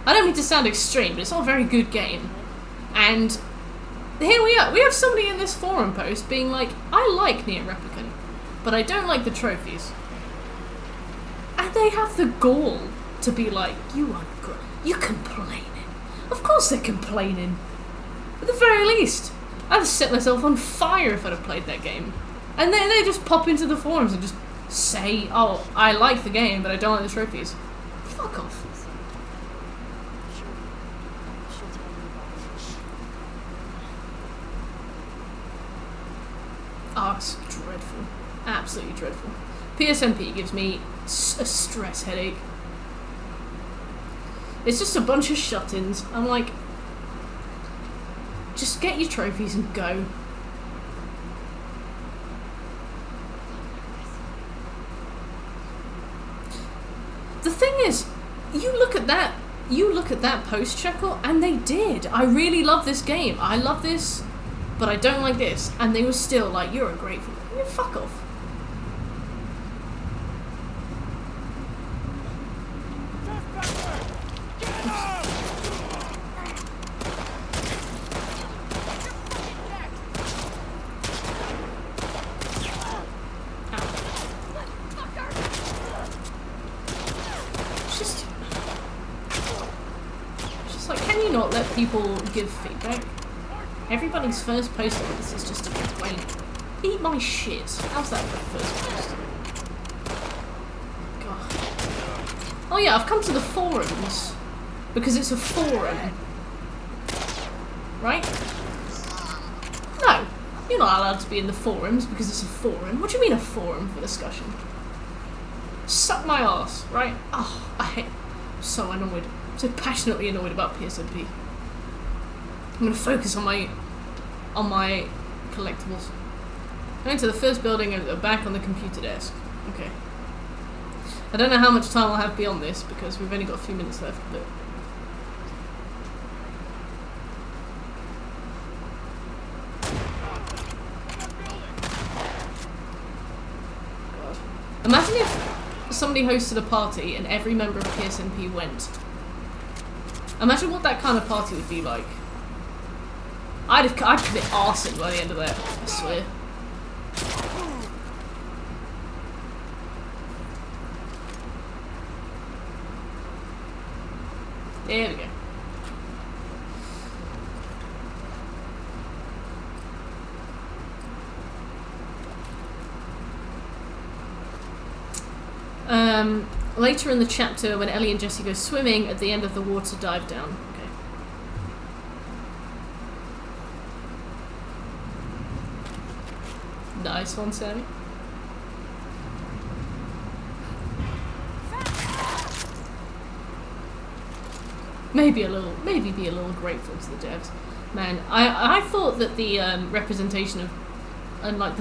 S1: I don't mean to sound extreme, but it's not a very good game. And here we are. We have somebody in this forum post being like, I like Nier Replicant, but I don't like the trophies. And they have the gall to be like, you are You're complaining. Of course they're complaining. At the very least, I'd have set myself on fire if I'd have played that game. And then they just pop into the forums and just say, oh, I like the game, but I don't like the trophies. Fuck off.
S3: Sure. She'll tell me about it.
S1: Oh, it's dreadful. Absolutely dreadful. PSMP gives me a stress headache. It's just a bunch of shut-ins. I'm like, just get your trophies and go. The thing is, you look at that post, Chuckle, and they did. I really love this game. I love this, but I don't like this. And they were still like, you're ungrateful. Yeah, fuck off. People give feedback. Everybody's first post on this is just a complaint. Eat my shit. How's that for the first post? God. Oh yeah, I've come to the forums because it's a forum. Right? No. You're not allowed to be in the forums because it's a forum. What do you mean a forum for discussion? Suck my ass, right? Oh, I'm so annoyed. I'm so passionately annoyed about PSMP. I'm gonna focus on my collectibles. Going to the first building and back on the computer desk. Okay. I don't know how much time I'll have beyond this because we've only got a few minutes left, but God. Imagine if somebody hosted a party and every member of PSNP went. Imagine what that kind of party would be like. I'd commit arson by the end of that, I swear. There we go. Later in the chapter, when Ellie and Jesse go swimming, at the end of the water dive down. Okay. Nice one, Sammy. Maybe be a little grateful to the devs. Man, I thought that the representation of, and like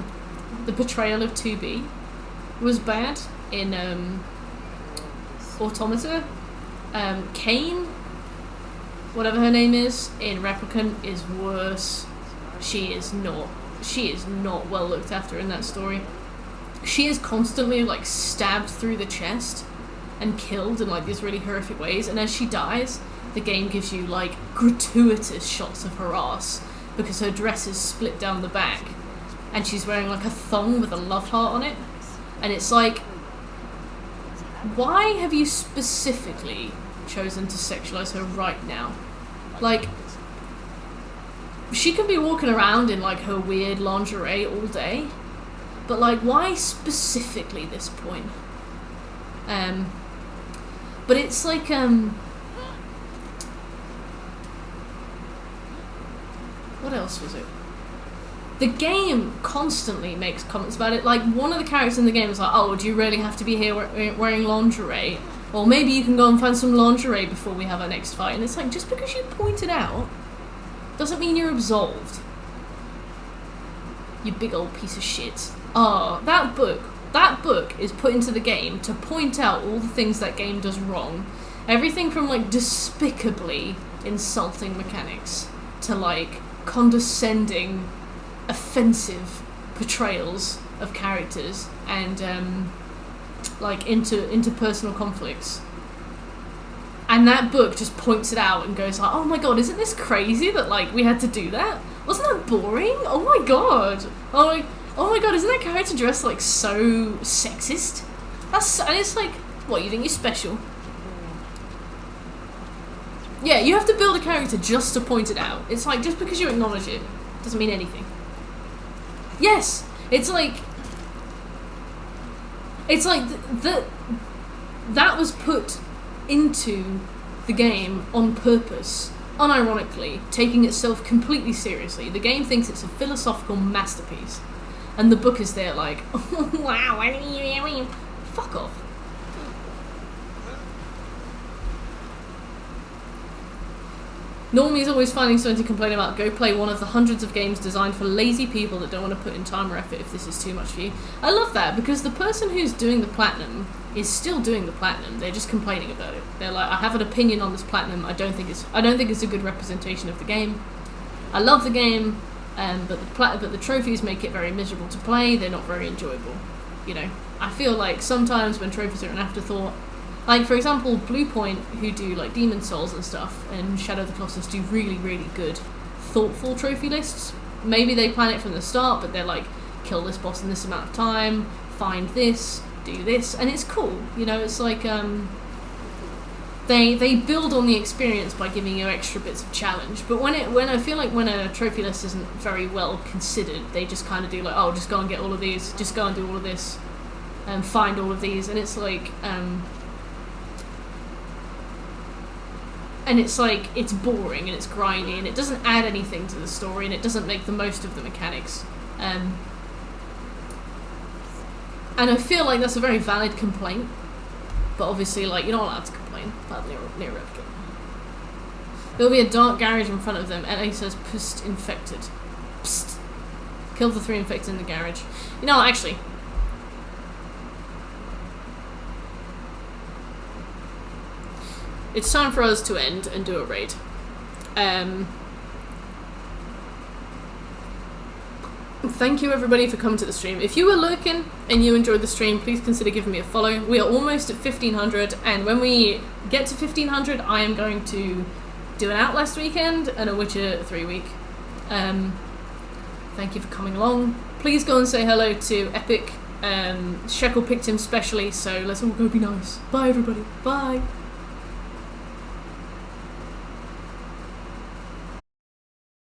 S1: the portrayal of 2B was bad in Automata. Kane, whatever her name is, in Replicant is worse. She is not well looked after in that story. She is constantly like stabbed through the chest and killed in like these really horrific ways, and as she dies, the game gives you like gratuitous shots of her ass because her dress is split down the back and she's wearing like a thong with a love heart on it, and it's like, why have you specifically chosen to sexualize her right now? Like, she can be walking around in like her weird lingerie all day, but like, why specifically this point? But it's like what else was it? The game constantly makes comments about it. Like, one of the characters in the game is like, oh, do you really have to be here wearing lingerie? Or maybe you can go and find some lingerie before we have our next fight. And it's like, just because you point it out doesn't mean you're absolved. You big old piece of shit. Oh, that book is put into the game to point out all the things that game does wrong. Everything from like despicably insulting mechanics to like condescending, offensive portrayals of characters and like interpersonal conflicts. And that book just points it out and goes like, oh my god, isn't this crazy that like we had to do that? Wasn't that boring? Oh my god. Oh my god, isn't that character dressed like so sexist? And it's like, what, you think you're special? Yeah, you have to build a character just to point it out. It's like, just because you acknowledge it doesn't mean anything. Yes! It's like that was put into the game on purpose, unironically, taking itself completely seriously. The game thinks it's a philosophical masterpiece. And the book is there like, wow, fuck off. Normie's always finding something to complain about. Go play one of the hundreds of games designed for lazy people that don't want to put in time or effort if this is too much for you. I love that, because the person who's doing the platinum is still doing the platinum. They're just complaining about it. They're like, I have an opinion on this platinum. I don't think it's a good representation of the game. I love the game, but the trophies make it very miserable to play. They're not very enjoyable. You know, I feel like sometimes when trophies are an afterthought, like, for example, Bluepoint, who do, like, Demon Souls and stuff, and Shadow of the Colossus do really, really good, thoughtful trophy lists. Maybe they plan it from the start, but they're like, kill this boss in this amount of time, find this, do this, and it's cool. You know, it's like, they build on the experience by giving you extra bits of challenge. But when I feel like when a trophy list isn't very well considered, they just kind of do like, oh, just go and get all of these, just go and do all of this, and find all of these, and it's like, it's boring and it's grindy and it doesn't add anything to the story and it doesn't make the most of the mechanics. And I feel like that's a very valid complaint, but obviously, like, you're not allowed to complain about near replicant. There'll be a dark garage in front of them, and it says "Pst infected." Psst. Kill the 3 infected in the garage. You know, actually, it's time for us to end and do a raid. Thank you everybody for coming to the stream. If you were lurking and you enjoyed the stream, please consider giving me a follow. We are almost at 1500, and when we get to 1500, I am going to do an Outlast weekend and a Witcher 3 week. Thank you for coming along. Please go and say hello to Epic. Shekel picked him specially, so let's all go be nice. Bye everybody. Bye.